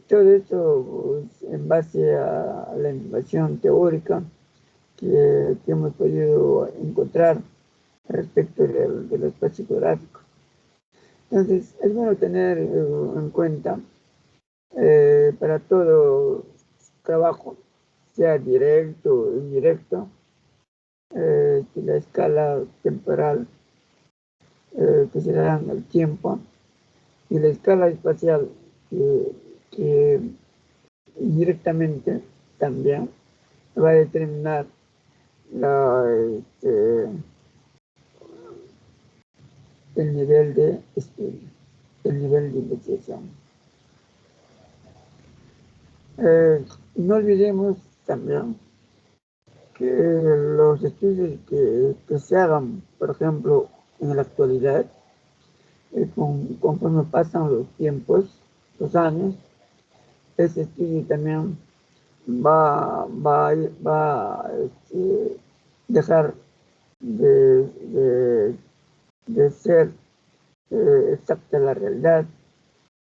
Todo esto pues, en base a la información teórica que hemos podido encontrar respecto del espacio geográfico. Entonces, es bueno tener en cuenta para todo trabajo, sea directo o indirecto, que la escala temporal que se da en el tiempo y la escala espacial que indirectamente también va a determinar el nivel de estudio, el nivel de investigación. No olvidemos también que los estudios que se hagan, por ejemplo, en la actualidad, conforme pasan los tiempos, los años, ese estudio también va a dejar de ser exacta la realidad,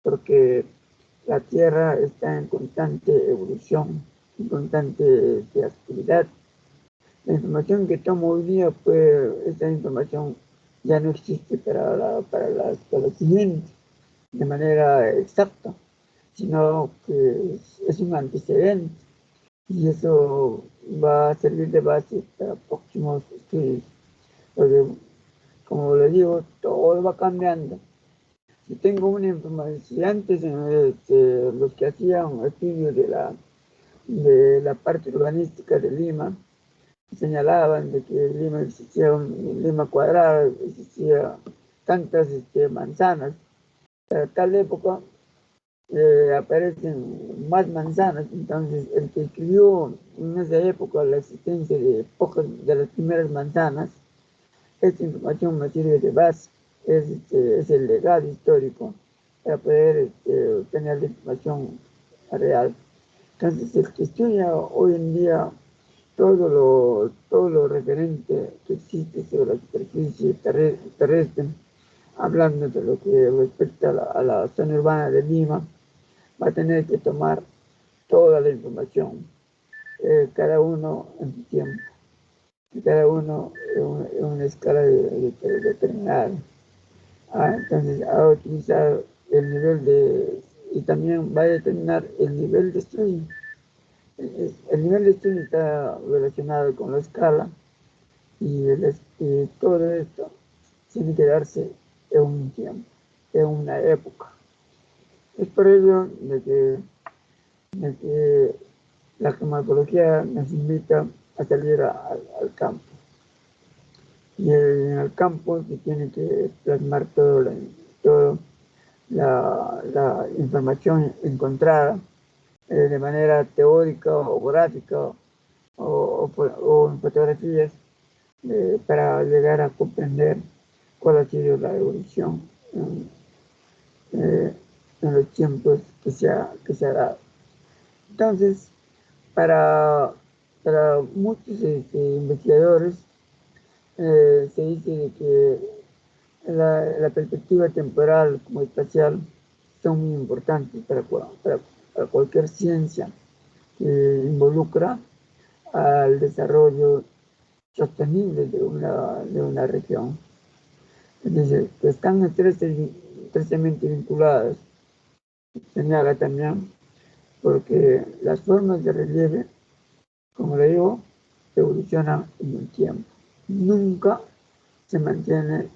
porque la Tierra está en constante evolución, en constante actividad. La información que tomo hoy día, pues esa información ya no existe para la siguiente de manera exacta, sino que es un antecedente y eso va a servir de base para próximos estudios. Porque, como le digo, todo va cambiando. Si tengo una información, si antes los que hacían estudios de la parte urbanística de Lima, señalaban de que en Lima existía Lima cuadrada, existía tantas manzanas. Para tal época aparecen más manzanas, entonces el que escribió en esa época la existencia de pocas de las primeras manzanas, esta información me sirve de base, es el legado histórico para poder obtener la información real. Entonces el que estudia hoy en día todo lo referente que existe sobre la superficie terrestre, hablando de lo que respecta a la zona urbana de Lima, va a tener que tomar toda la información, cada uno en su tiempo, cada uno en una escala determinada. Entonces, ha utilizado el nivel y también va a determinar el nivel de estudio. El nivel de estudio está relacionado con la escala y todo esto tiene que darse en un tiempo, en una época. Es por ello de que la geomorfología nos invita a salir al campo. Y en el campo se tiene que plasmar toda la información encontrada de manera teórica o gráfica o en fotografías para llegar a comprender cuál ha sido la evolución en los tiempos que se ha dado. Entonces, para muchos investigadores, se dice de que la perspectiva temporal como espacial son muy importantes para cualquier ciencia que involucra al desarrollo sostenible de una región. Es decir, que están estrechamente vinculadas, señala también, porque las formas de relieve, como le digo, evolucionan en el tiempo. Nunca se mantiene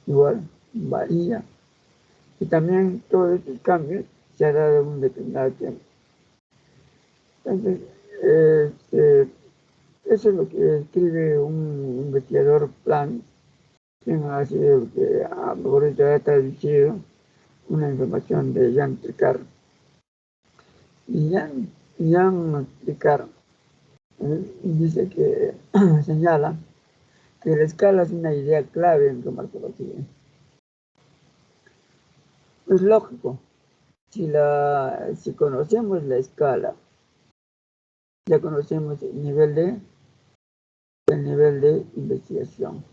igual, varía. Y también todos estos cambios se han dado en un determinado tiempo. Entonces, eso es lo que escribe un investigador Planck, quien ha sido que a lo mejor ha traducido una información de Jean Tricard. Y Jean Tricard dice que señala que la escala es una idea clave en geomorfología. Es lógico, si conocemos la escala, ya conocemos el nivel de investigación.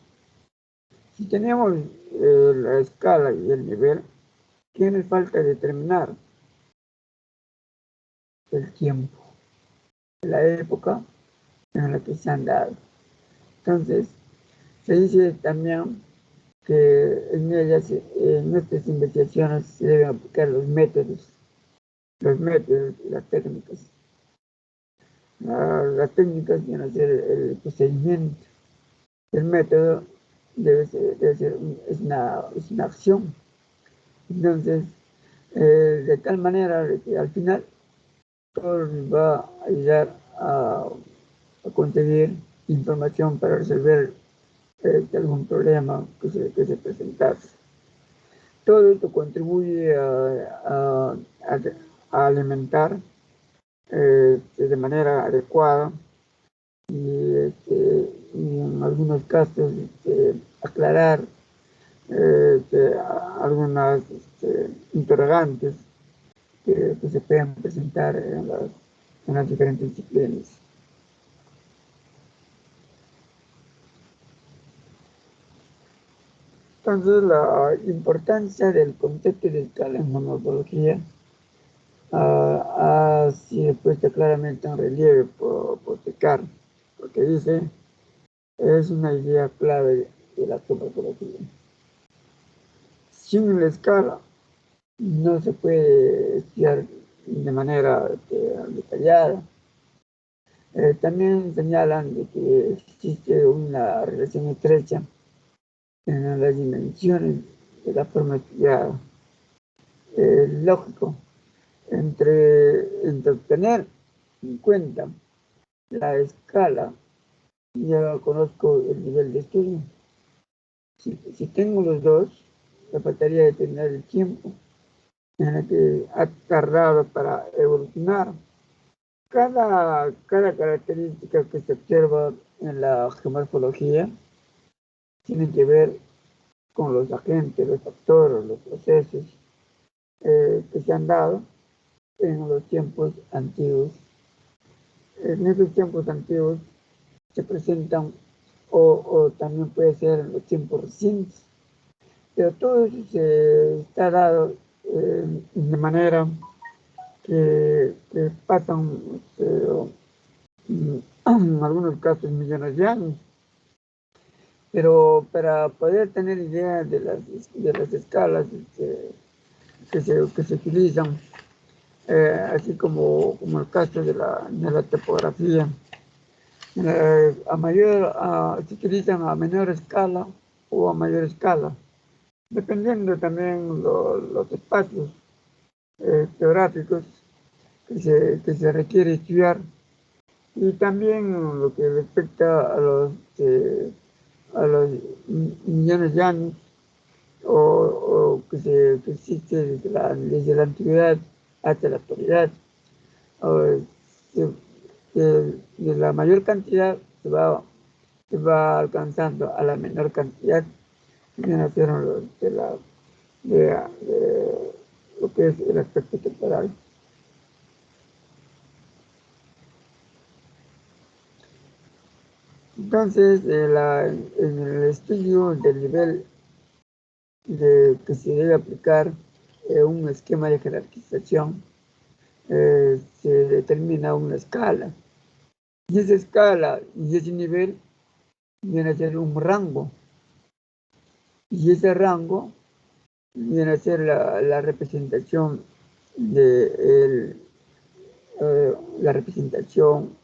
Si tenemos la escala y el nivel, ¿qué nos falta determinar? El tiempo, la época en la que se han dado. Entonces, se dice también que en estas investigaciones se deben aplicar los métodos y las técnicas. Las técnicas vienen a ser el procedimiento. El método es una acción. Entonces, de tal manera que al final todo nos va a ayudar a conseguir información para resolver algún problema que se presentase. Todo esto contribuye a alimentar de manera adecuada y en algunos casos aclarar algunas interrogantes que se pueden presentar en las diferentes disciplinas. Entonces, la importancia del concepto de escala en geomorfología ha sido puesta claramente en relieve por Tricard, porque dice es una idea clave de la geomorfología. Sin la escala no se puede estudiar de manera detallada. También señalan de que existe una relación estrecha en las dimensiones de la forma estudiada. Lógico, entre tener en cuenta la escala, ya conozco el nivel de estudio. Si tengo los dos, me faltaría determinar el tiempo en el que ha tardado para evolucionar. Cada característica que se observa en la geomorfología tiene que ver con los agentes, los factores, los procesos que se han dado en los tiempos antiguos. En esos tiempos antiguos se presentan, o también puede ser en los tiempos recientes, pero todo eso se está dado de manera que pasan en algunos casos millones de años. Pero para poder tener idea de las escalas que se utilizan, así como el caso de la topografía, se utilizan a menor escala o a mayor escala, dependiendo también los espacios geográficos que se requiere estudiar, y también lo que respecta a los millones de años o que existe desde la antigüedad hasta la actualidad. De la mayor cantidad se va alcanzando a la menor cantidad, que viene a ser lo que es el aspecto temporal. Entonces, en el estudio del nivel que se debe aplicar un esquema de jerarquización, se determina una escala. Y esa escala y ese nivel viene a ser un rango. Y ese rango viene a ser la representación de la representación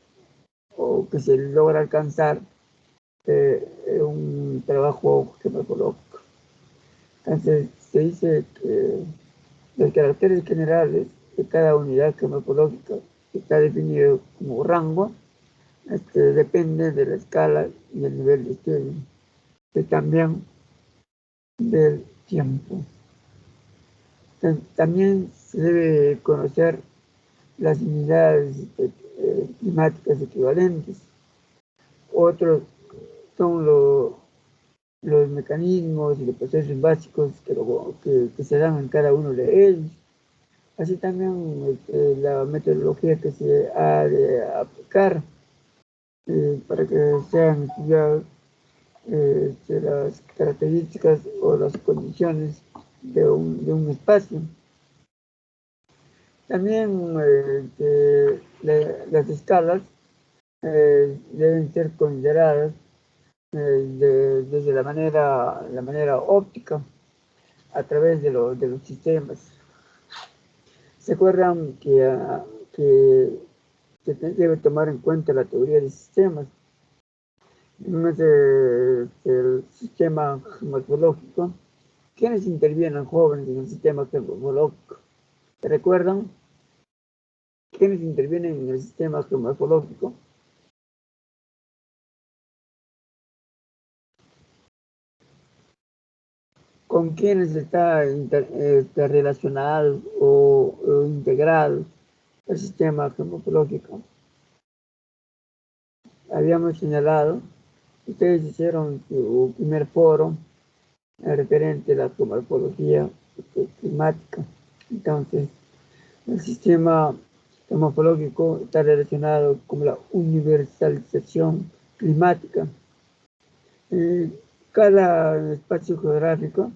o que se logra alcanzar un trabajo geomorfológico. Entonces se dice que los caracteres generales de cada unidad geomorfológica que está definido como rango depende de la escala y el nivel de estudio, y también del tiempo. También se debe conocer las unidades climáticas equivalentes. Otros son los mecanismos y los procesos básicos que se dan en cada uno de ellos. Así también la metodología que se ha de aplicar para que sean estudiadas las características o las condiciones de un espacio. También las escalas deben ser consideradas desde la manera óptica a través de los sistemas. ¿Se acuerdan que se debe tomar en cuenta la teoría de sistemas? El sistema geomorfológico. ¿Quiénes intervienen, jóvenes, en el sistema geomorfológico? ¿Se recuerdan? ¿Quiénes intervienen en el sistema geomorfológico? ¿Con quiénes está relacionado o integrado el sistema geomorfológico? Habíamos señalado, ustedes hicieron su primer foro referente a la geomorfología climática. Entonces, el sistema geomorfológico está relacionado con la universalización climática. Cada espacio geográfico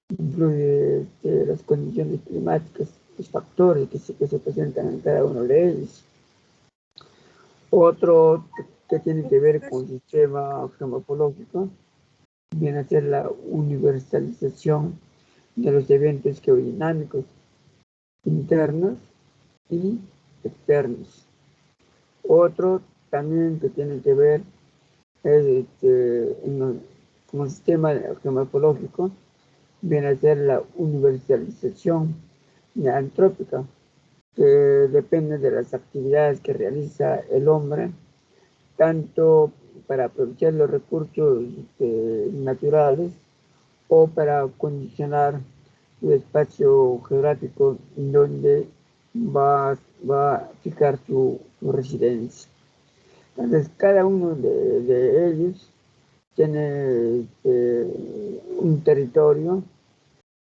incluye las condiciones climáticas, los factores que se presentan en cada uno de ellos. Otro que tiene que ver con el sistema geomorfológico viene a ser la universalización de los eventos geodinámicos internos y externos. Otro también que tiene que ver es con el sistema geomorfológico viene a ser la universalización antrópica, que depende de las actividades que realiza el hombre, tanto para aprovechar los recursos naturales o para condicionar el espacio geográfico donde va a fijar su residencia. Entonces, cada uno de ellos tiene un territorio,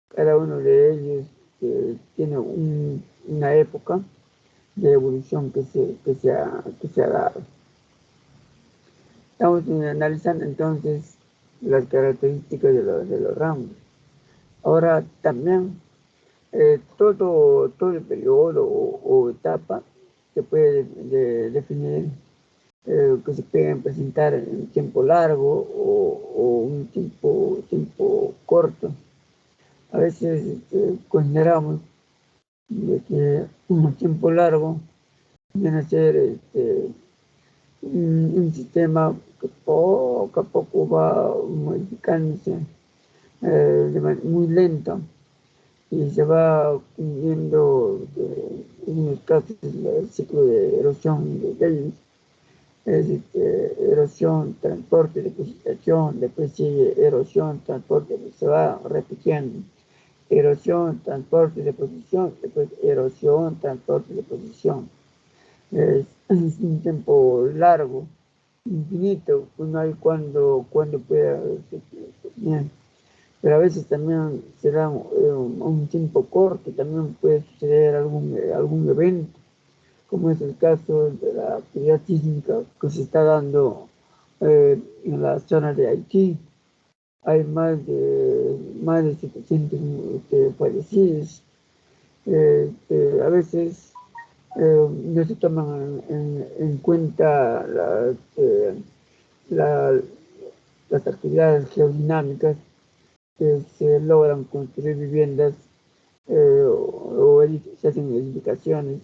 cada uno de ellos tiene una época de evolución que se ha dado. Estamos analizando entonces las características de los rangos. Ahora también todo el periodo o etapa se puede definir que se pueden presentar en un tiempo largo o un tiempo corto. A veces consideramos de que un tiempo largo viene a ser un sistema que poco a poco va modificándose muy lento y se va viendo en unos casos el ciclo de erosión de Gauss. Es erosión, transporte, depositación, después sigue erosión, transporte, se va repitiendo. Erosión, transporte, deposición, después erosión, transporte, deposición. Es un tiempo largo, infinito, pues no hay cuando pueda bien. pero a veces también será un tiempo corto, también puede suceder algún evento, como es el caso de la actividad sísmica que se está dando en la zona de Haití. Hay más de 700 fallecidos. A veces no se toman en cuenta la- las actividades geodinámicas que se logran construir viviendas se hacen edificaciones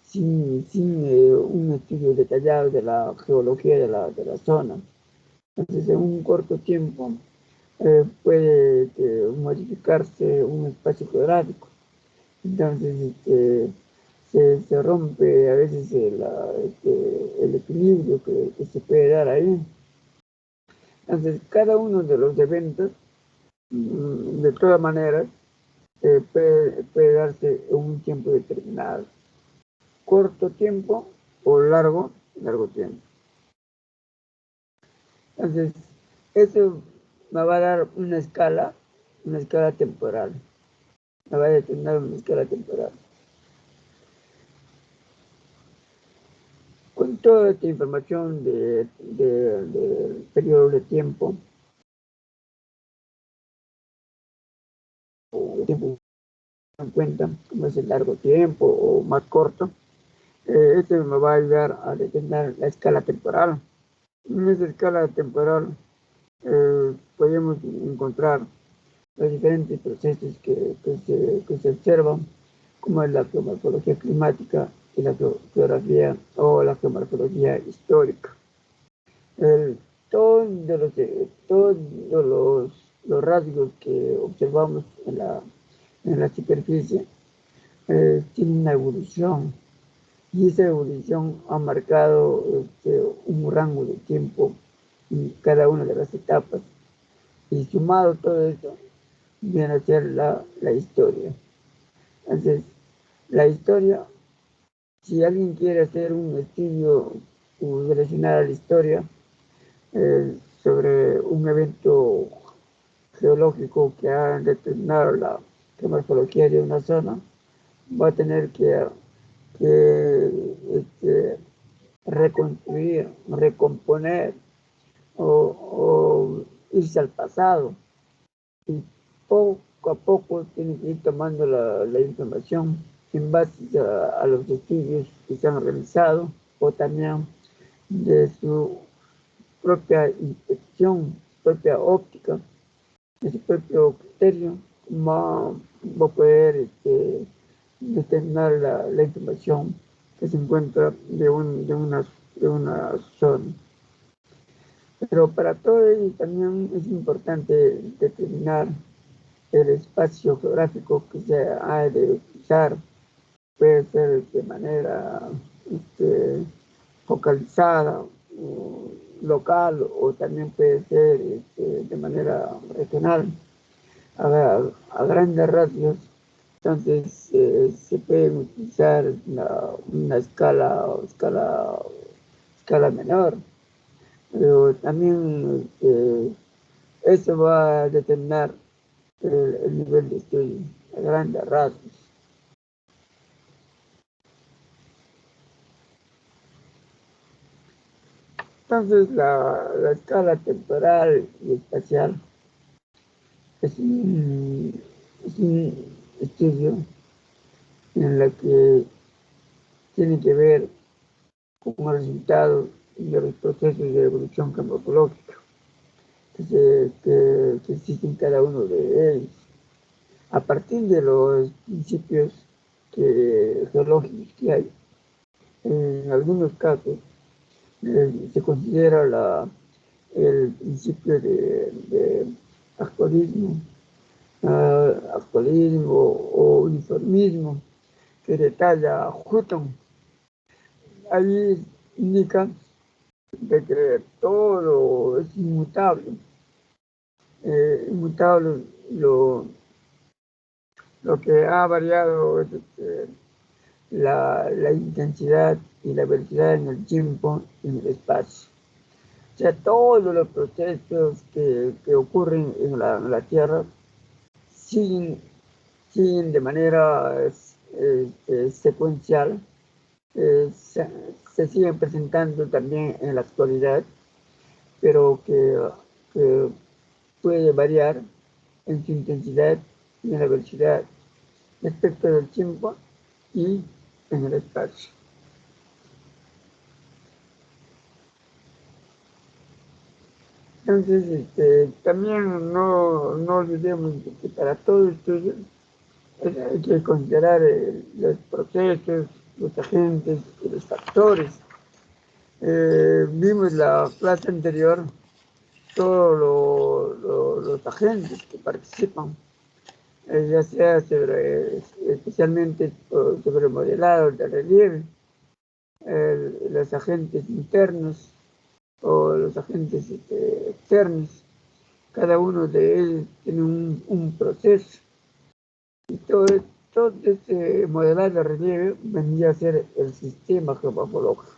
sin un estudio detallado de la geología de la zona. Entonces, en un corto tiempo puede modificarse un espacio geográfico. Entonces, se rompe a veces el equilibrio que se puede dar ahí. Entonces, cada uno de los eventos, de todas maneras, puede darse en un tiempo determinado. Corto tiempo o largo tiempo. Entonces, eso me va a dar una escala temporal. Me va a determinar una escala temporal. Con toda esta información del periodo de tiempo, o tiempo en cuenta, como es el largo tiempo o más corto, esto me va a ayudar a determinar la escala temporal. En esa escala temporal podemos encontrar los diferentes procesos que se observan, como es la geomorfología climática y la geografía o la geomorfología histórica. Todos los rasgos que observamos en la superficie tienen una evolución, y esa evolución ha marcado un rango de tiempo en cada una de las etapas, y sumado todo eso viene a ser la historia. Entonces, la historia, si alguien quiere hacer un estudio relacionado a la historia sobre un evento geológico que ha determinado la morfología de una zona, va a tener que reconstruir, recomponer o irse al pasado, y poco a poco tiene que ir tomando la información en base a los estudios que se han realizado, o también de su propia inspección, propia óptica, de su propio criterio, va a poder determinar la información que se encuentra de una zona. Pero para todo ello también es importante determinar el espacio geográfico que se ha de utilizar. Puede ser de manera focalizada, o local, o también puede ser de manera regional, a grandes rasgos. Entonces se puede utilizar una escala menor, pero también eso va a determinar el nivel de estudio a grandes rasgos. Entonces, la escala temporal y espacial es un estudio en el que tiene que ver con el resultado de los procesos de evolución geomorfológica que existen en cada uno de ellos. A partir de los principios geológicos que hay, en algunos casos se considera el principio de actualismo, o uniformismo, que detalla Hutton. Ahí indica de que todo es inmutable. Inmutable lo que ha variado es la intensidad y la velocidad en el tiempo y en el espacio. sea, todos los procesos que ocurren en la Tierra siguen de manera secuencial, se siguen presentando también en la actualidad, pero que puede variar en su intensidad y en la velocidad respecto del tiempo y en el espacio. Entonces, también no olvidemos que para todo estudio hay que considerar los procesos, los agentes y los factores. Vimos la clase anterior todos los agentes que participan, ya sea especialmente sobre el modelado de relieve, los agentes internos o los agentes externos. Cada uno de ellos tiene un proceso. Y todo este modelado de relieve vendría a ser el sistema geomorfológico.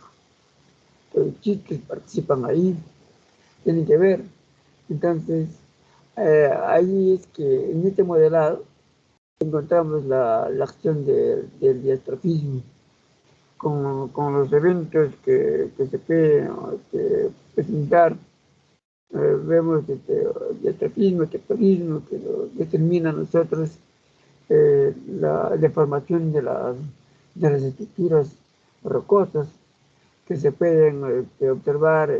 Los chicos participan ahí, tienen que ver. Entonces, ahí es que en este modelado encontramos la acción del diastrofismo, con los eventos que se pueden presentar. Vemos el diastrofismo, el tectonismo, que lo determina a nosotros la deformación de las estructuras rocosas, que se pueden observar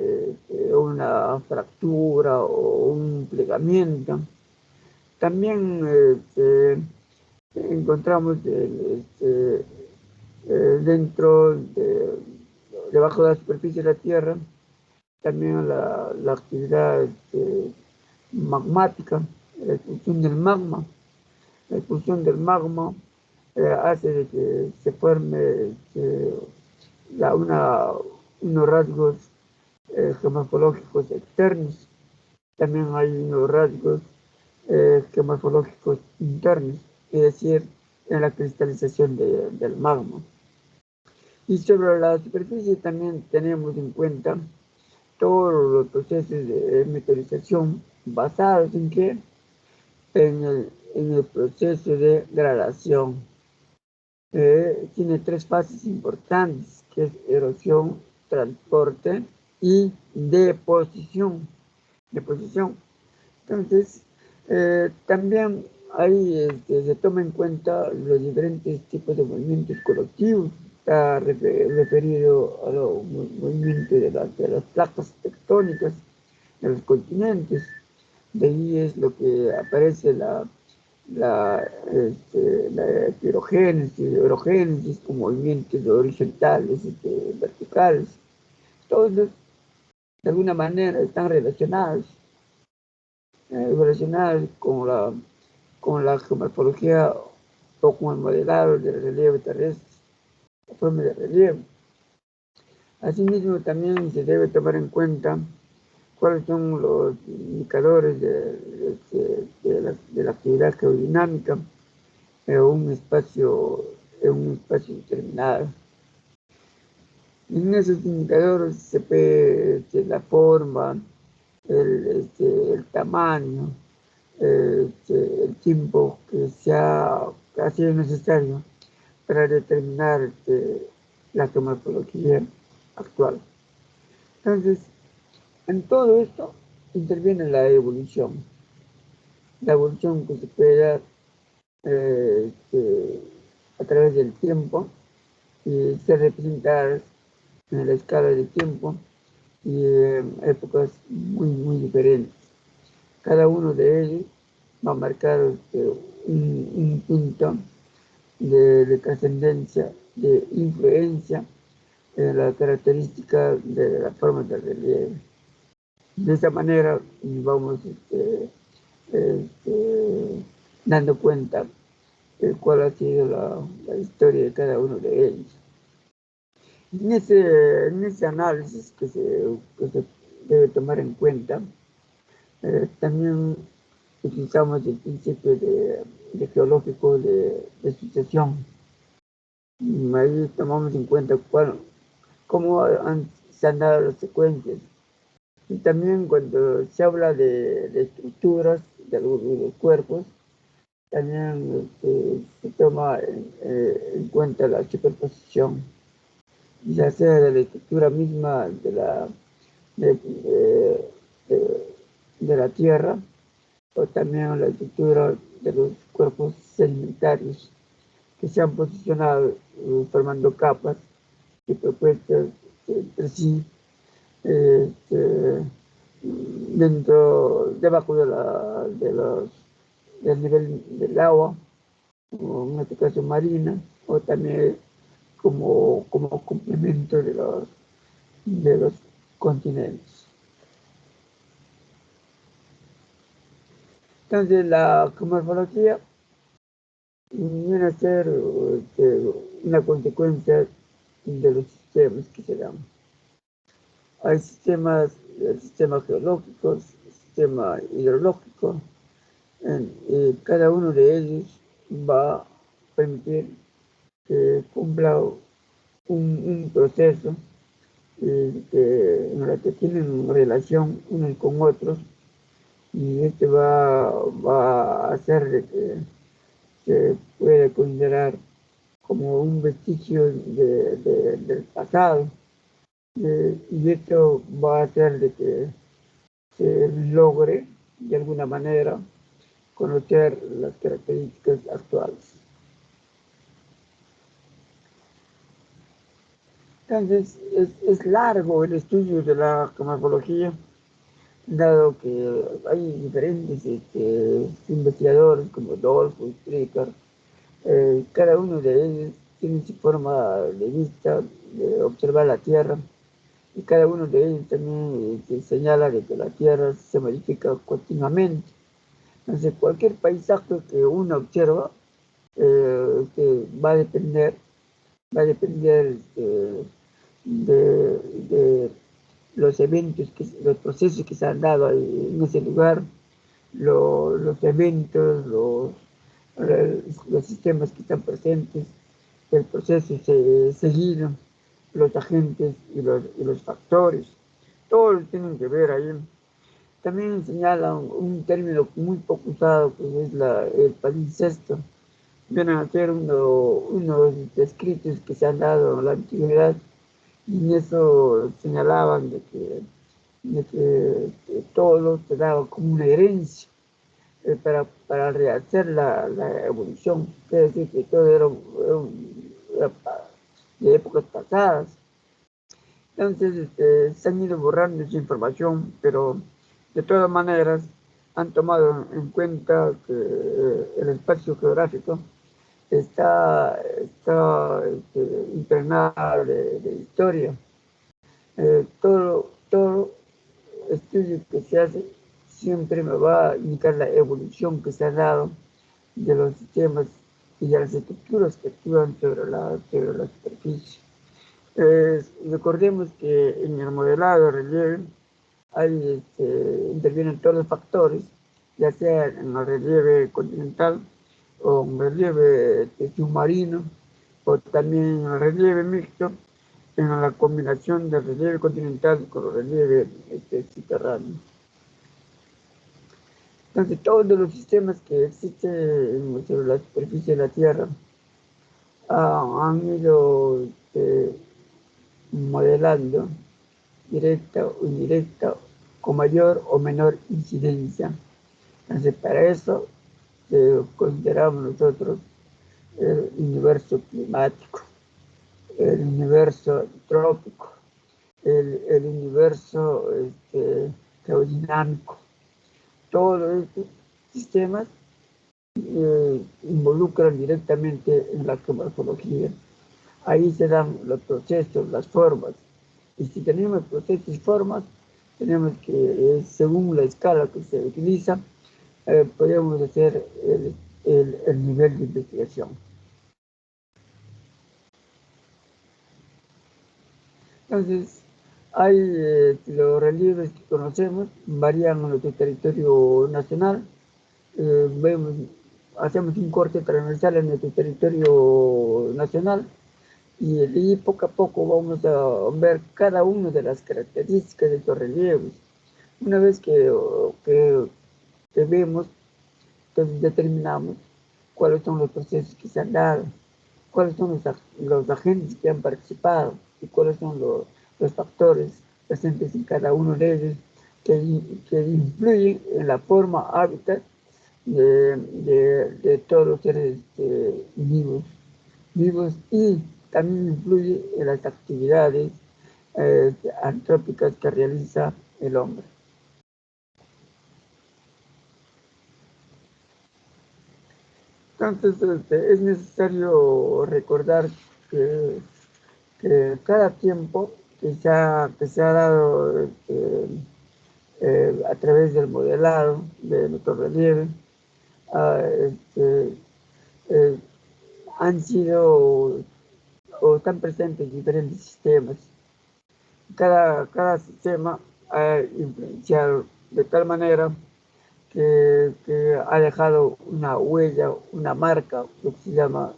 una fractura o un plegamiento. También encontramos debajo de la superficie de la Tierra, también la actividad magmática, la expulsión del magma. La expulsión del magma hace de que se forme unos rasgos geomorfológicos externos. También hay unos rasgos geomorfológicos internos, es decir, en la cristalización del magma. Y sobre la superficie también tenemos en cuenta todos los procesos de meteorización basados en qué? En el proceso de gradación. Tiene tres fases importantes, que es erosión, transporte y deposición. Entonces, también ahí se toma en cuenta los diferentes tipos de movimientos colectivos. Está referido a los movimientos de las placas tectónicas de los continentes. De ahí es lo que aparece la orogénesis con movimientos horizontales y verticales. Todos de alguna manera están relacionados con la geomorfología o con el modelado del relieve terrestre, la forma de relieve. Asimismo, también se debe tomar en cuenta cuáles son los indicadores de la actividad geodinámica en un espacio determinado. En esos indicadores se puede la forma, el tamaño, el tiempo que ha sido necesario para determinar la geomorfología actual. Entonces, en todo esto interviene la evolución que se puede dar a través del tiempo y se representar en la escala de tiempo y en épocas muy diferentes. Cada uno de ellos va a marcar un punto de trascendencia, de influencia en la característica de la forma del relieve. De esa manera vamos dando cuenta de cuál ha sido la historia de cada uno de ellos. En ese análisis que se debe tomar en cuenta, también utilizamos el principio de geológico de sucesión. Ahí tomamos en cuenta cómo se han dado las secuencias Y también cuando se habla de estructuras de los cuerpos, también se toma en cuenta la superposición, ya sea de la estructura misma de, de- de- de la Tierra, o también la estructura de los cuerpos sedimentarios que se han posicionado formando capas superpuestas entre sí, este, debajo del nivel del agua, o en este caso marina, o también como complemento de los continentes. Entonces, la geomorfología viene a ser una consecuencia de los sistemas que se dan. Hay sistemas, el sistema geológico, el sistema hidrológico, y cada uno de ellos va a permitir que cumpla un proceso en el que tienen relación unos con otros, y este va a hacer de que se puede considerar como un vestigio del pasado, y esto va a hacer de que se logre de alguna manera conocer las características actuales. Entonces, es largo el estudio de la geomorfología, dado que hay diferentes investigadores como Dolfo y Stricker. Cada uno de ellos tiene su forma de vista de observar la Tierra, y cada uno de ellos también señala de que la Tierra se modifica continuamente. Entonces, cualquier paisaje que uno observa que va a depender de los eventos, los procesos que se han dado en ese lugar, los eventos, los sistemas que están presentes, el proceso seguido, los agentes y los factores, todos tienen que ver ahí. También señalan un término muy poco usado, que es el palincesto. Vienen a ser unos escritos que se han dado en la antigüedad, y en eso señalaban de que todo se daba como una herencia para rehacer la evolución. Quiere decir que todo era de épocas pasadas. Entonces, se han ido borrando esa información, pero de todas maneras han tomado en cuenta que el espacio geográfico está impregnado de historia. Todo estudio que se hace siempre me va a indicar la evolución que se ha dado de los sistemas y de las estructuras que actúan sobre la superficie. Recordemos que en el modelado de relieve intervienen todos los factores, ya sea en el relieve continental, o en el relieve submarino, o también en el relieve mixto, en la combinación del relieve continental con el relieve subterráneo. Entonces, todos los sistemas que existen sobre la superficie de la Tierra han ido modelando directa o indirecta, con mayor o menor incidencia. Entonces, para eso consideramos nosotros el universo climático, el universo trópico, el universo geodinámico. Todos estos sistemas involucran directamente en la geomorfología. Ahí se dan los procesos, las formas. Y si tenemos procesos y formas, tenemos que, según la escala que se utiliza, podemos hacer el nivel de investigación. Entonces, hay los relieves que conocemos, varían en nuestro territorio nacional. Hacemos un corte transversal en nuestro territorio nacional, y poco a poco vamos a ver cada una de las características de estos relieves. Una vez que vemos, entonces determinamos cuáles son los procesos que se han dado, cuáles son los agentes que han participado y cuáles son los factores presentes en cada uno de ellos que influyen en la forma hábitat de todos los seres vivos y también influye en las actividades antrópicas que realiza el hombre. Entonces, es necesario recordar que cada tiempo que se ha dado a través del modelado de nuestro relieve, eh, han sido o están presentes diferentes sistemas. Cada sistema ha influenciado de tal manera que ha dejado una huella, una marca, lo que se llama.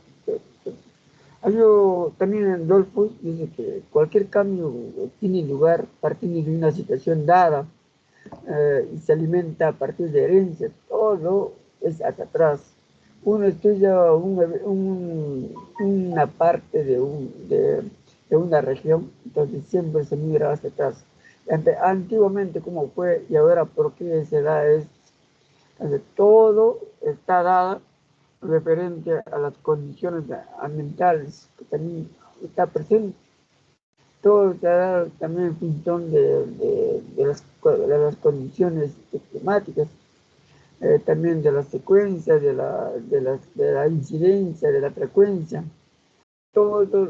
También Dolphus dice que cualquier cambio tiene lugar partiendo de una situación dada y se alimenta a partir de herencias. Todo es hacia atrás. Uno estudia una parte de una región, entonces siempre se mira hacia atrás. Antiguamente cómo fue y ahora por qué se da esto. Entonces, todo está dado referente a las condiciones ambientales que también está presente. Todo está dado también en función de las condiciones climáticas, también de la secuencia, de la incidencia, de la frecuencia. Todos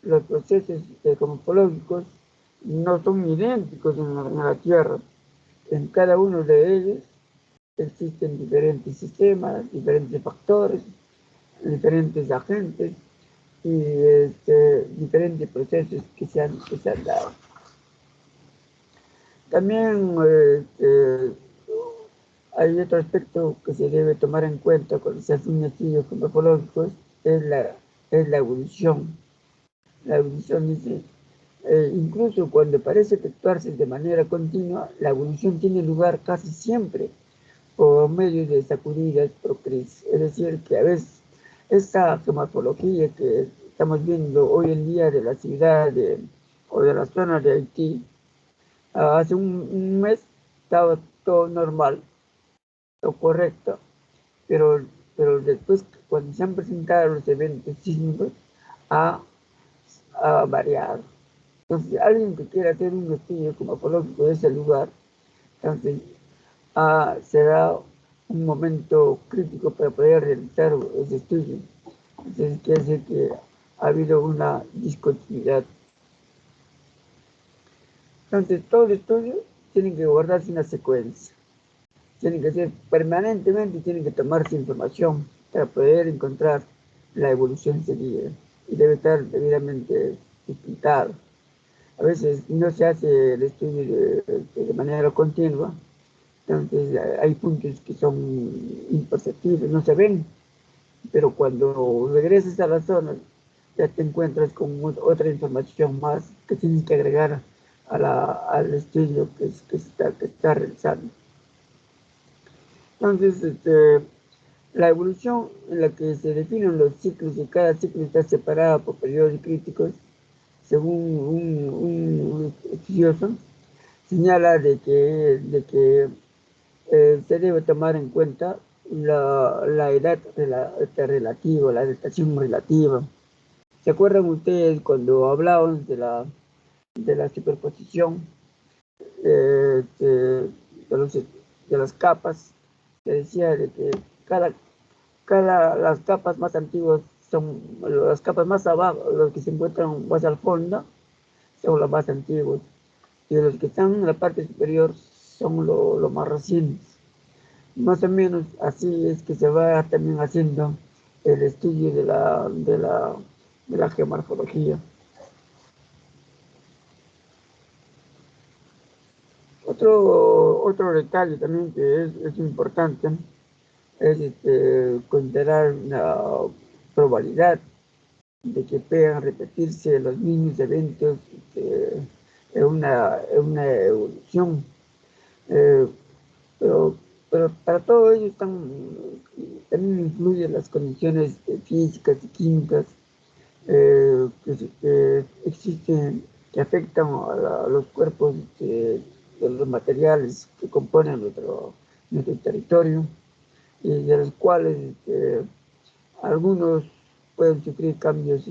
los procesos ecológicos no son idénticos en la Tierra. En cada uno de ellos existen diferentes sistemas, diferentes factores, diferentes agentes y diferentes procesos que se han dado. También hay otro aspecto que se debe tomar en cuenta cuando se hacen estudios morfológicos, es la evolución. La evolución dice, incluso cuando parece efectuarse de manera continua, la evolución tiene lugar casi siempre por medio de sacudidas por crisis. Es decir, que a veces esta geomorfología que estamos viendo hoy en día de la ciudad o de la zona de Haití, hace un mes estaba todo normal, todo correcto, pero después cuando se han presentado los eventos sísmicos ha variado. Entonces, alguien que quiera hacer un estudio geomorfológico de ese lugar, entonces será un momento crítico para poder realizar ese estudio. Entonces, quiere decir que ha habido una discontinuidad. Entonces, todo el estudio tiene que guardarse una secuencia. Tiene que ser permanentemente, tiene que tomarse información para poder encontrar la evolución seguida. Y debe estar debidamente explicado. A veces no se hace el estudio de manera continua, entonces hay puntos que son imperceptibles, no se ven, pero cuando regresas a la zona ya te encuentras con otra información más que tienes que agregar al estudio que está realizando. Entonces, la evolución en la que se definen los ciclos y cada ciclo está separado por periodos críticos, según un estudioso, señala de que se debe tomar en cuenta la edad relativa, la datación relativa. ¿Se acuerdan ustedes cuando hablábamos de la superposición de las capas? Se decía de que las capas más antiguas son las capas más abajo, los que se encuentran más al fondo, son los más antiguos, y los que están en la parte superior son los más recientes. Más o menos así es que se va también haciendo el estudio de la geomorfología. Otro detalle también que es importante es considerar una probabilidad de que puedan repetirse los mismos eventos en una evolución. Eh, pero, pero para todo ello también influyen las condiciones físicas y químicas que existen, que afectan a los cuerpos de los materiales que componen nuestro territorio, y de los cuales algunos pueden sufrir cambios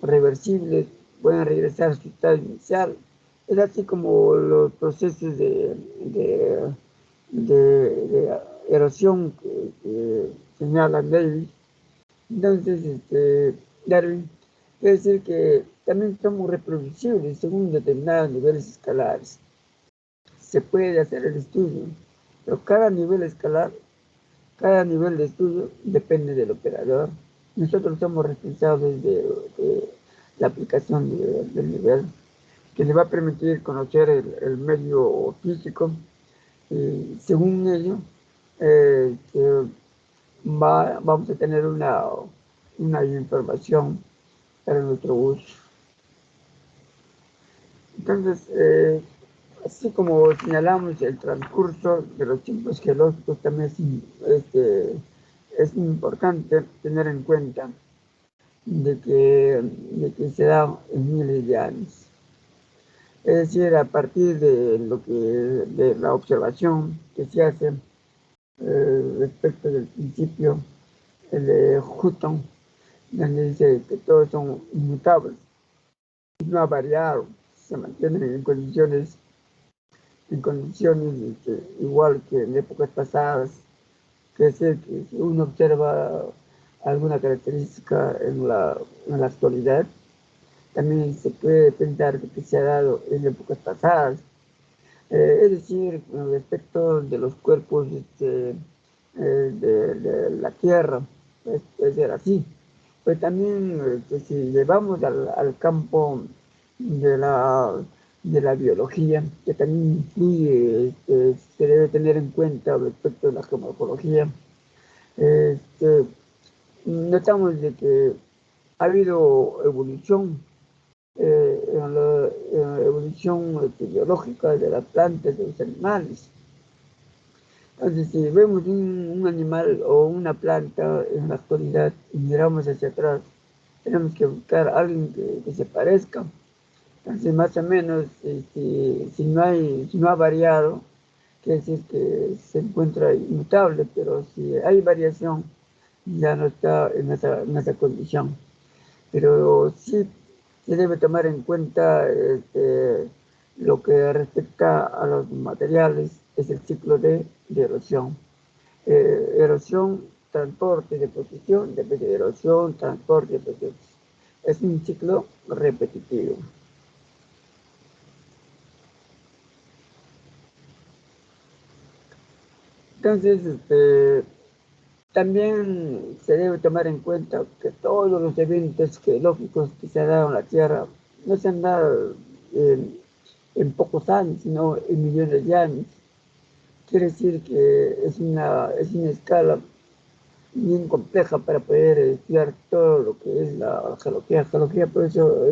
reversibles, pueden regresar a su estado inicial. Es así como los procesos de erosión que señalan Davis. Entonces, Darwin quiere decir que también somos reproducibles según determinados niveles escalares. Se puede hacer el estudio, pero cada nivel escalar, cada nivel de estudio depende del operador. Nosotros somos responsables de la aplicación del nivel, que le va a permitir conocer el medio físico, y según ello, vamos a tener una información para nuestro uso. Entonces, así como señalamos el transcurso de los tiempos geológicos, también es importante tener en cuenta de que se da en miles de años. Es decir, a partir de la observación que se hace respecto del principio de Hutton, donde dice que todos son inmutables, no ha variado, se mantienen en condiciones igual que en épocas pasadas, que es decir, que si uno observa alguna característica en la actualidad, también se puede pensar que se ha dado en épocas pasadas. Es decir, respecto de los cuerpos de la Tierra, puede ser así. Pero también, si llevamos al campo de la biología, que también influye, se debe tener en cuenta respecto de la geomorfología, este, notamos de que ha habido evolución en la evolución biológica de las plantas, de los animales. Entonces, si vemos un animal o una planta en la actualidad y miramos hacia atrás, tenemos que buscar a alguien que se parezca. Entonces, más o menos, si no ha variado, quiere decir que se encuentra inmutable, pero si hay variación, ya no está en esa condición. Pero sí se debe tomar en cuenta lo que respecta a los materiales, es el ciclo de erosión. Erosión, transporte, deposición, después de erosión, transporte, deposición. Es un ciclo repetitivo. Entonces, también se debe tomar en cuenta que todos los eventos geológicos que se han dado en la Tierra no se han dado en pocos años, sino en millones de años. Quiere decir que es una escala bien compleja para poder estudiar todo lo que es la geología. Geología, por eso,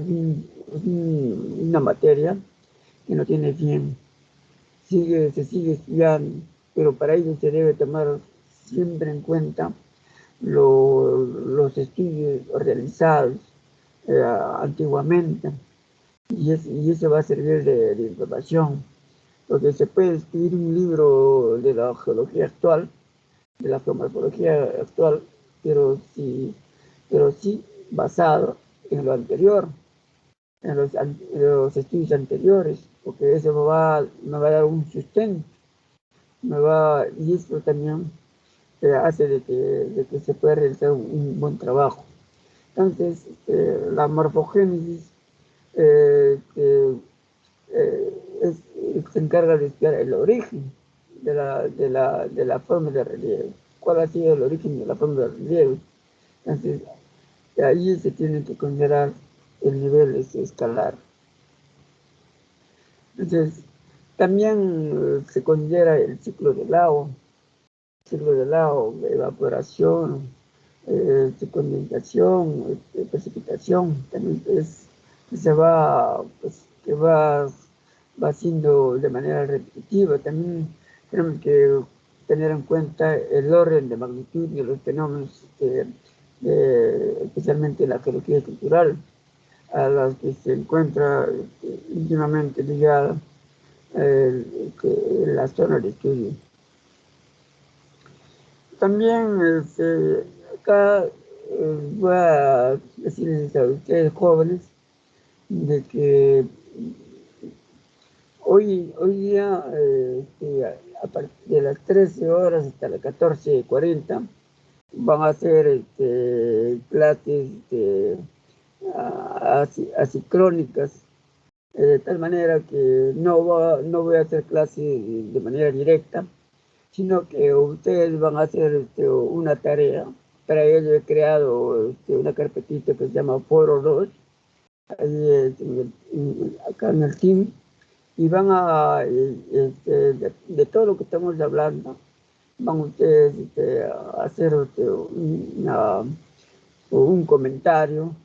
una materia que no tiene fin. Se sigue estudiando, pero para ello se debe tomar siempre en cuenta los estudios realizados antiguamente, y eso va a servir de información, porque se puede escribir un libro de la geología actual, de la geomorfología actual, pero sí basado en lo anterior, en los estudios anteriores, porque eso me va a dar un sustento, y esto también hace de que se pueda realizar un buen trabajo. Entonces, la morfogénesis se encarga de estudiar el origen de la forma de relieve. ¿Cuál ha sido el origen de la forma de relieve? Entonces, ahí se tiene que considerar el nivel escalar. Entonces, también se considera el ciclo del agua, evaporación, condensación, precipitación, también que va va siendo de manera repetitiva. También tenemos que tener en cuenta el orden de magnitud de los fenómenos, especialmente la geología cultural, a las que se encuentra íntimamente ligada la zona de estudio. También acá voy a decirles a ustedes jóvenes de que hoy día, a partir de las 13 horas hasta las 14:40, van a hacer clases asincrónicas, de tal manera que no voy a hacer clases de manera directa, sino que ustedes van a hacer una tarea. Para ello he creado una carpetita que se llama Foro 2, ahí acá en el team, y van a, de todo lo que estamos hablando, van ustedes a hacer un comentario,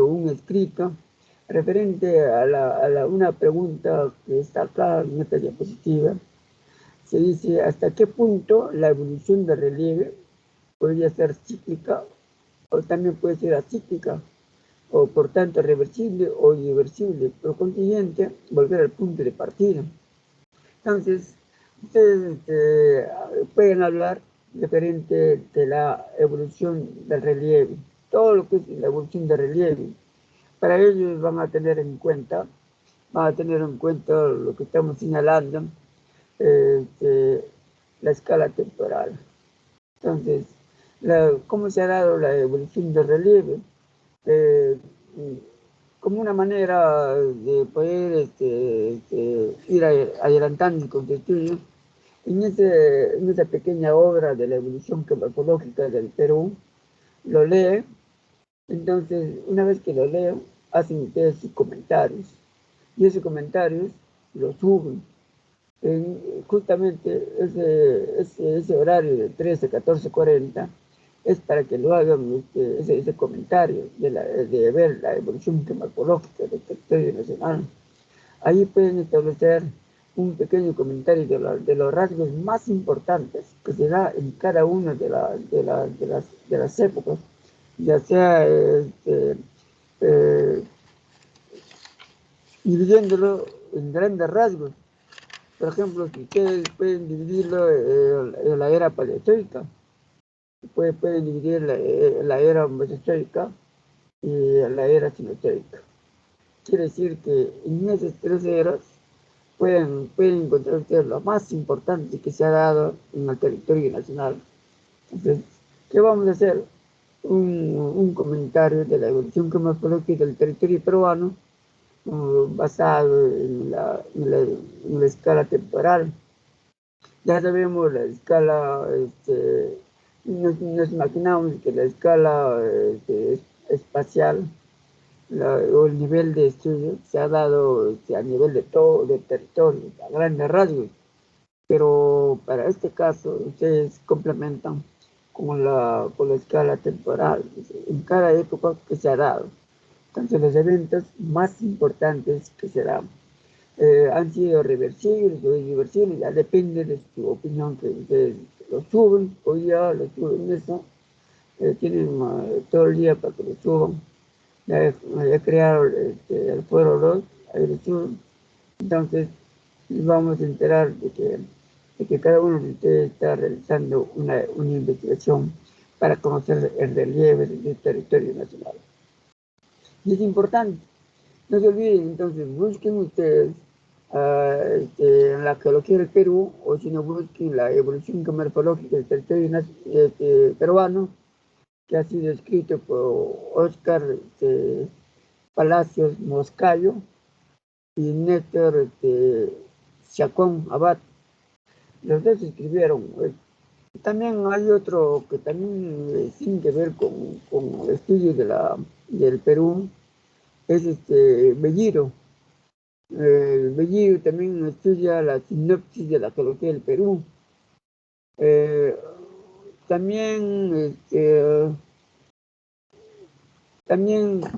un escrito referente a una pregunta que está acá en esta diapositiva. Se dice: ¿hasta qué punto la evolución de relieve podría ser cíclica o también puede ser acíclica, o por tanto reversible o irreversible, por consiguiente volver al punto de partida? Entonces, ustedes pueden hablar referente de la evolución del relieve, todo lo que es la evolución del relieve. Para ellos van a tener en cuenta lo que estamos señalando, la escala temporal. Entonces, ¿cómo se ha dado la evolución del relieve? Como una manera de poder ir adelantando con tu estudio, en esa pequeña obra de la evolución geomorfológica del Perú, lo lee. Entonces, una vez que lo leo, hacen ustedes sus comentarios, y esos comentarios los suben. Justamente ese horario de 13 a 14:40 es para que lo hagan ese comentario de ver la evolución geomorfológica del territorio nacional. Ahí pueden establecer un pequeño comentario de los rasgos más importantes que se da en cada una de las épocas, ya sea dividiéndolo en grandes rasgos. Por ejemplo, si ustedes pueden dividirlo en la era paleozoica, pueden dividir la era mesozoica y la era cenozoica. Quiere decir que en esas tres eras pueden encontrar ustedes lo más importante que se ha dado en el territorio nacional. Entonces, ¿qué vamos a hacer? Un comentario de la evolución geomorfológica del territorio peruano, basado en la escala temporal. Ya sabemos la escala, nos imaginamos que la escala espacial, o el nivel de estudio se ha dado a nivel de todo el territorio, a grandes rasgos, pero para este caso ustedes complementan con la escala temporal, en cada época que se ha dado. Entonces los eventos más importantes que se dan han sido reversibles o irreversibles, ya depende de su opinión, que ustedes lo suben. Hoy ya lo suben eso, tienen todo el día para que lo suban. Ya he creado el Foro 2, ahí lo suben. Entonces vamos a enterar de que cada uno de ustedes está realizando una investigación para conocer el relieve del territorio nacional. Y es importante, no se olviden. Entonces busquen ustedes en la geología del Perú, o si no, busquen la evolución geomorfológica del territorio peruano, que ha sido escrito por Oscar Palacios Moscayo y Néstor Chacón Abad. Los dos escribieron. También hay otro que también tiene que ver con estudios del Perú, es Bellido. Bellido también estudia la sinopsis de la geología del Perú. También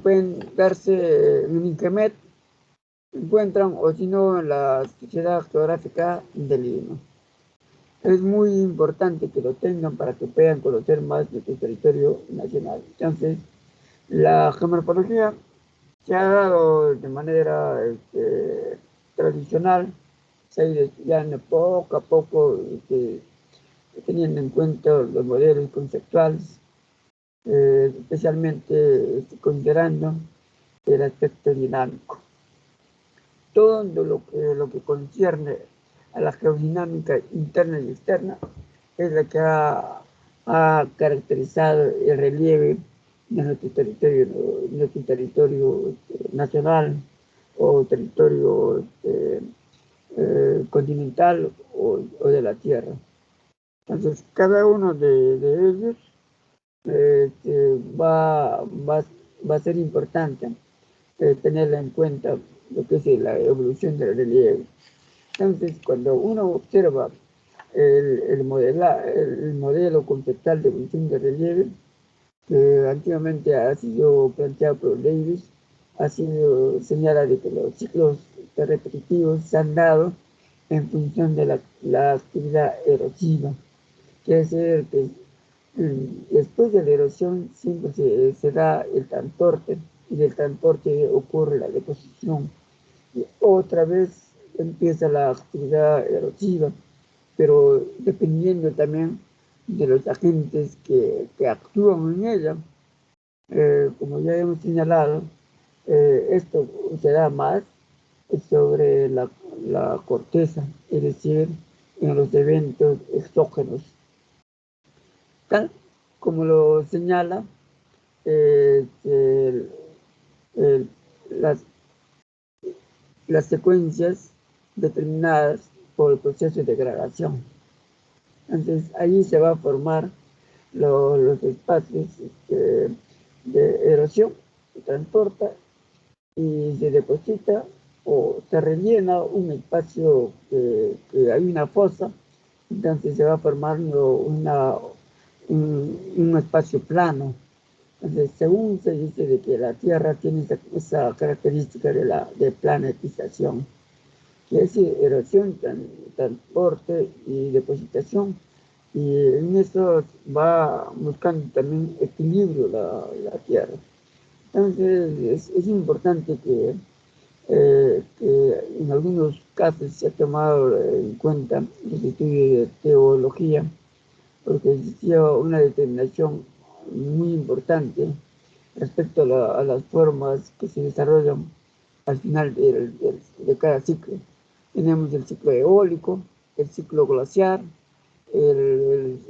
pueden darse en internet encuentran, o si no, en la Sociedad Geográfica de Lima. Es muy importante que lo tengan para que puedan conocer más de su territorio nacional. Entonces, la geomorfología se ha dado de manera tradicional, se ha ido estudiando poco a poco, teniendo en cuenta los modelos conceptuales, especialmente considerando el aspecto dinámico. Todo lo que concierne a la geodinámica interna y externa es la que ha caracterizado el relieve de nuestro territorio nacional o territorio continental o de la Tierra. Entonces, cada uno de ellos va a ser importante tenerla en cuenta lo que es la evolución del relieve. Entonces, cuando uno observa el modelo conceptual de evolución del relieve, que antiguamente ha sido planteado por Davis, ha sido señalado de que los ciclos repetitivos se han dado en función de la actividad erosiva. Quiere decir que después de la erosión siempre se da el transporte, y del transporte ocurre la deposición. Y otra vez empieza la actividad erosiva, pero dependiendo también de los agentes que actúan en ella, como ya hemos señalado, esto se da más sobre la corteza, es decir, en los eventos exógenos. Tal como lo señala el, las, las secuencias determinadas por el proceso de degradación. Entonces, ahí se va a formar los espacios de erosión, se transporta y se deposita o se rellena un espacio que hay una fosa, entonces se va formando un espacio plano. Entonces, según se dice de que la Tierra tiene esa característica de planetización, que es erosión, transporte y depositación. Y en eso va buscando también equilibrio la Tierra. Entonces, es importante que en algunos casos se ha tomado en cuenta los estudios de teología, porque existía una determinación muy importante respecto a las formas que se desarrollan al final de cada ciclo. Tenemos el ciclo eólico, el ciclo glaciar, en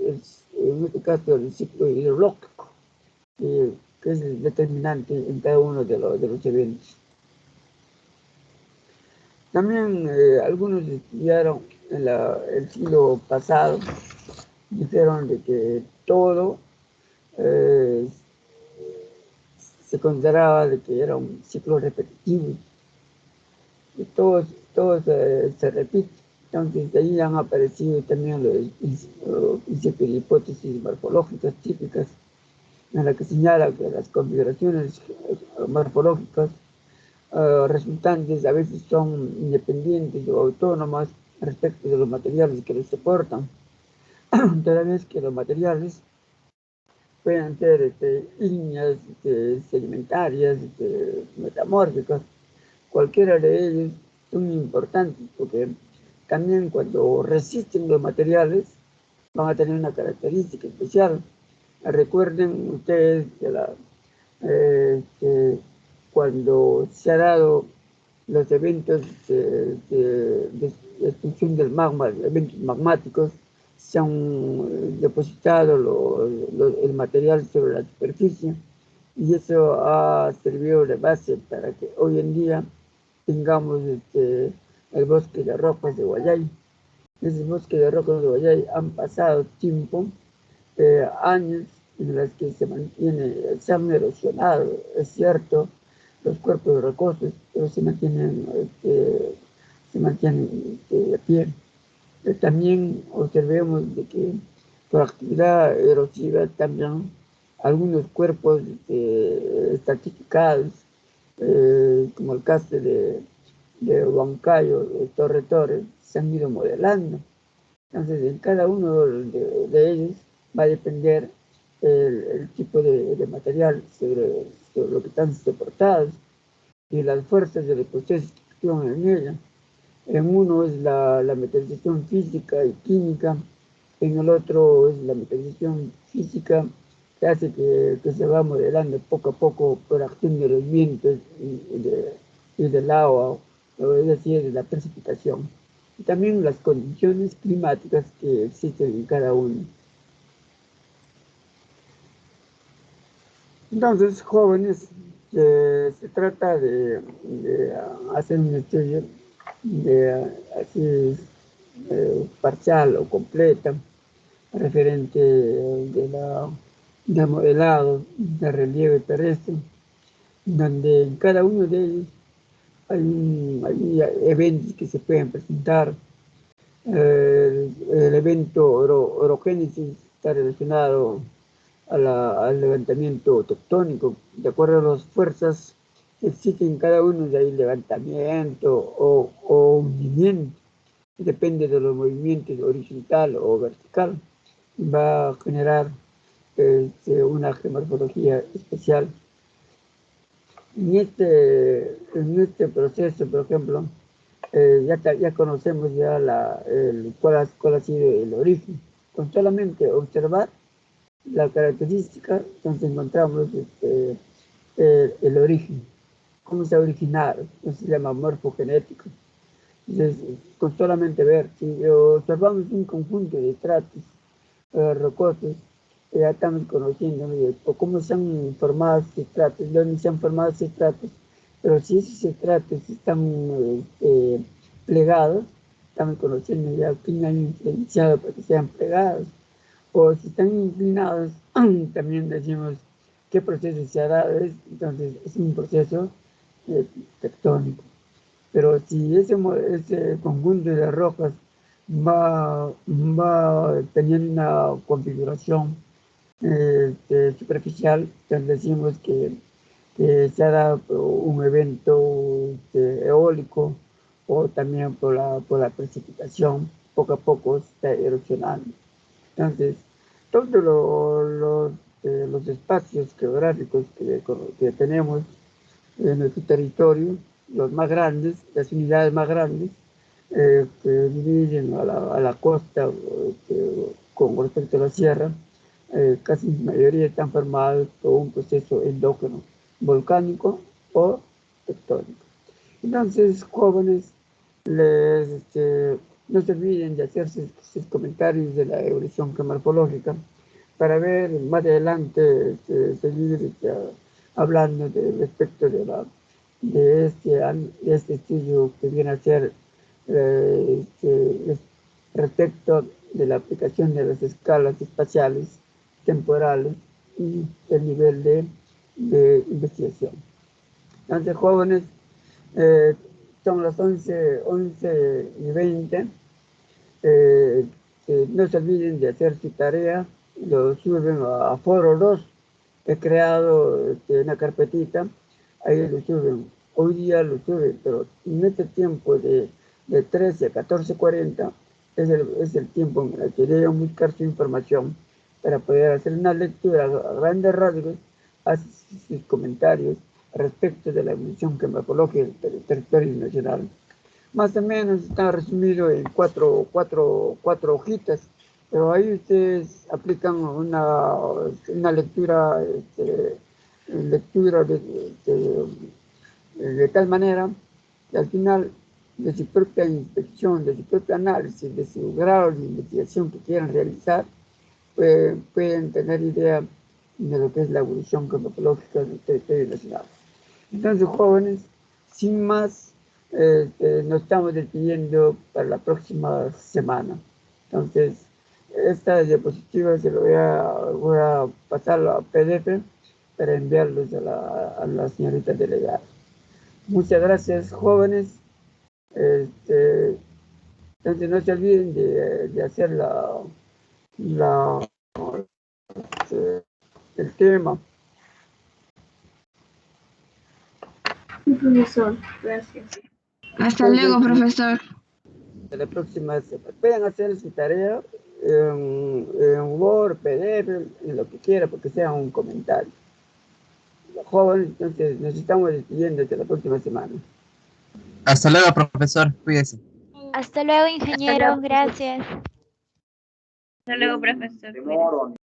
este caso el ciclo hidrológico, que es el determinante en cada uno de los eventos. También algunos estudiaron en el siglo pasado, dijeron de que todo se consideraba de que era un ciclo repetitivo, y todo se repite. Entonces, de ahí han aparecido también los principios de hipótesis morfológicas típicas, en la que señala que las configuraciones morfológicas resultantes a veces son independientes o autónomas respecto de los materiales que los soportan, toda vez que los materiales pueden ser líneas sedimentarias, metamórficas. Cualquiera de ellos son importantes porque también cuando resisten los materiales van a tener una característica especial. Recuerden ustedes que cuando se han dado los eventos de destrucción del magma, eventos magmáticos, se han depositado el material sobre la superficie, y eso ha servido de base para que hoy en día tengamos el bosque de rocas de Wayay. Ese bosque de rocas de Wayay han pasado tiempo, años en los que se han erosionado, es cierto, los cuerpos rocosos, pero se mantienen de pie. También observemos de que por actividad erosiva también algunos cuerpos estratificados, como el caso de Huancayo, de Torre, se han ido modelando. Entonces, en cada uno de ellos va a depender el tipo de material sobre lo que están soportados y las fuerzas del proceso que actúan en ella. En uno es la metalización física y química, en el otro es la metalización física que hace que se va modelando poco a poco por acción de los vientos y del agua, es decir, de la precipitación. Y también las condiciones climáticas que existen en cada uno. Entonces, jóvenes, se trata de hacer un estudio así parcial o completa referente de modelado de relieve terrestre, donde en cada uno de ellos hay eventos que se pueden presentar. El evento orogénesis está relacionado al levantamiento tectónico, de acuerdo a las fuerzas que existen en cada uno de ahí, levantamiento o hundimiento, depende de los movimientos horizontal o vertical, va a generar una geomorfología especial. En este proceso, por ejemplo, ya conocemos ya cuál ha sido el origen. Con solamente observar la característica, entonces encontramos el origen, cómo se ha originado, eso se llama morfogenético. Entonces, con solamente ver, si observamos un conjunto de estratos rocosos, ya estamos conociendo, ¿no?, cómo se han formado estos estratos, dónde se han formado estos estratos, pero si esos estratos están plegados, estamos conociendo ya quién ha influenciado para que sean plegados, o si están inclinados, también decimos qué proceso se ha dado, entonces es un proceso tectónico. Pero si ese conjunto de rocas va teniendo una configuración superficial, entonces decimos que se ha dado un evento eólico, o también por la precipitación, poco a poco se está erosionando. Entonces, todos los espacios geográficos que tenemos en nuestro territorio, los más grandes, las unidades más grandes, que dividen a la costa con respecto a la sierra, casi en mayoría están formados por un proceso endógeno, volcánico o tectónico. Entonces, jóvenes, no se olviden de hacer sus comentarios de la evolución geomorfológica para ver más adelante, seguir hablando respecto de este estudio que viene a ser respecto de la aplicación de las escalas espaciales, temporales y el nivel de investigación. Entonces, jóvenes, son las 11:20. No se olviden de hacer su tarea, lo suben a Foro 2. He creado una carpetita, ahí lo suben. Hoy día lo suben, pero en este tiempo de 13 a 14:40 es el tiempo en el que deben buscar su información para poder hacer una lectura a grandes rasgos, hacer sus comentarios respecto de la evolución climatológica del territorio nacional. Más o menos está resumido en cuatro hojitas, pero ahí ustedes aplican una lectura, de tal manera que al final de su propia inspección, de su propio análisis, de su grado de investigación que quieran realizar, pueden tener idea de lo que es la evolución climatológica del territorio nacional. Entonces, jóvenes, sin más, nos estamos despidiendo para la próxima semana. Entonces, esta diapositiva se lo voy a pasar a PDF para enviarlos a la señorita delegada. Muchas gracias, jóvenes. Entonces, no se olviden de hacer el tema. Profesor, gracias. Hasta luego, profesor. De la próxima semana. Pueden hacer su tarea en Word, PDF, en lo que quiera, porque sea un comentario. Los jóvenes, entonces nos estamos despidiendo hasta la próxima semana. Hasta luego, profesor. Cuídese. Hasta luego, ingeniero. Gracias. Hasta luego, profesor.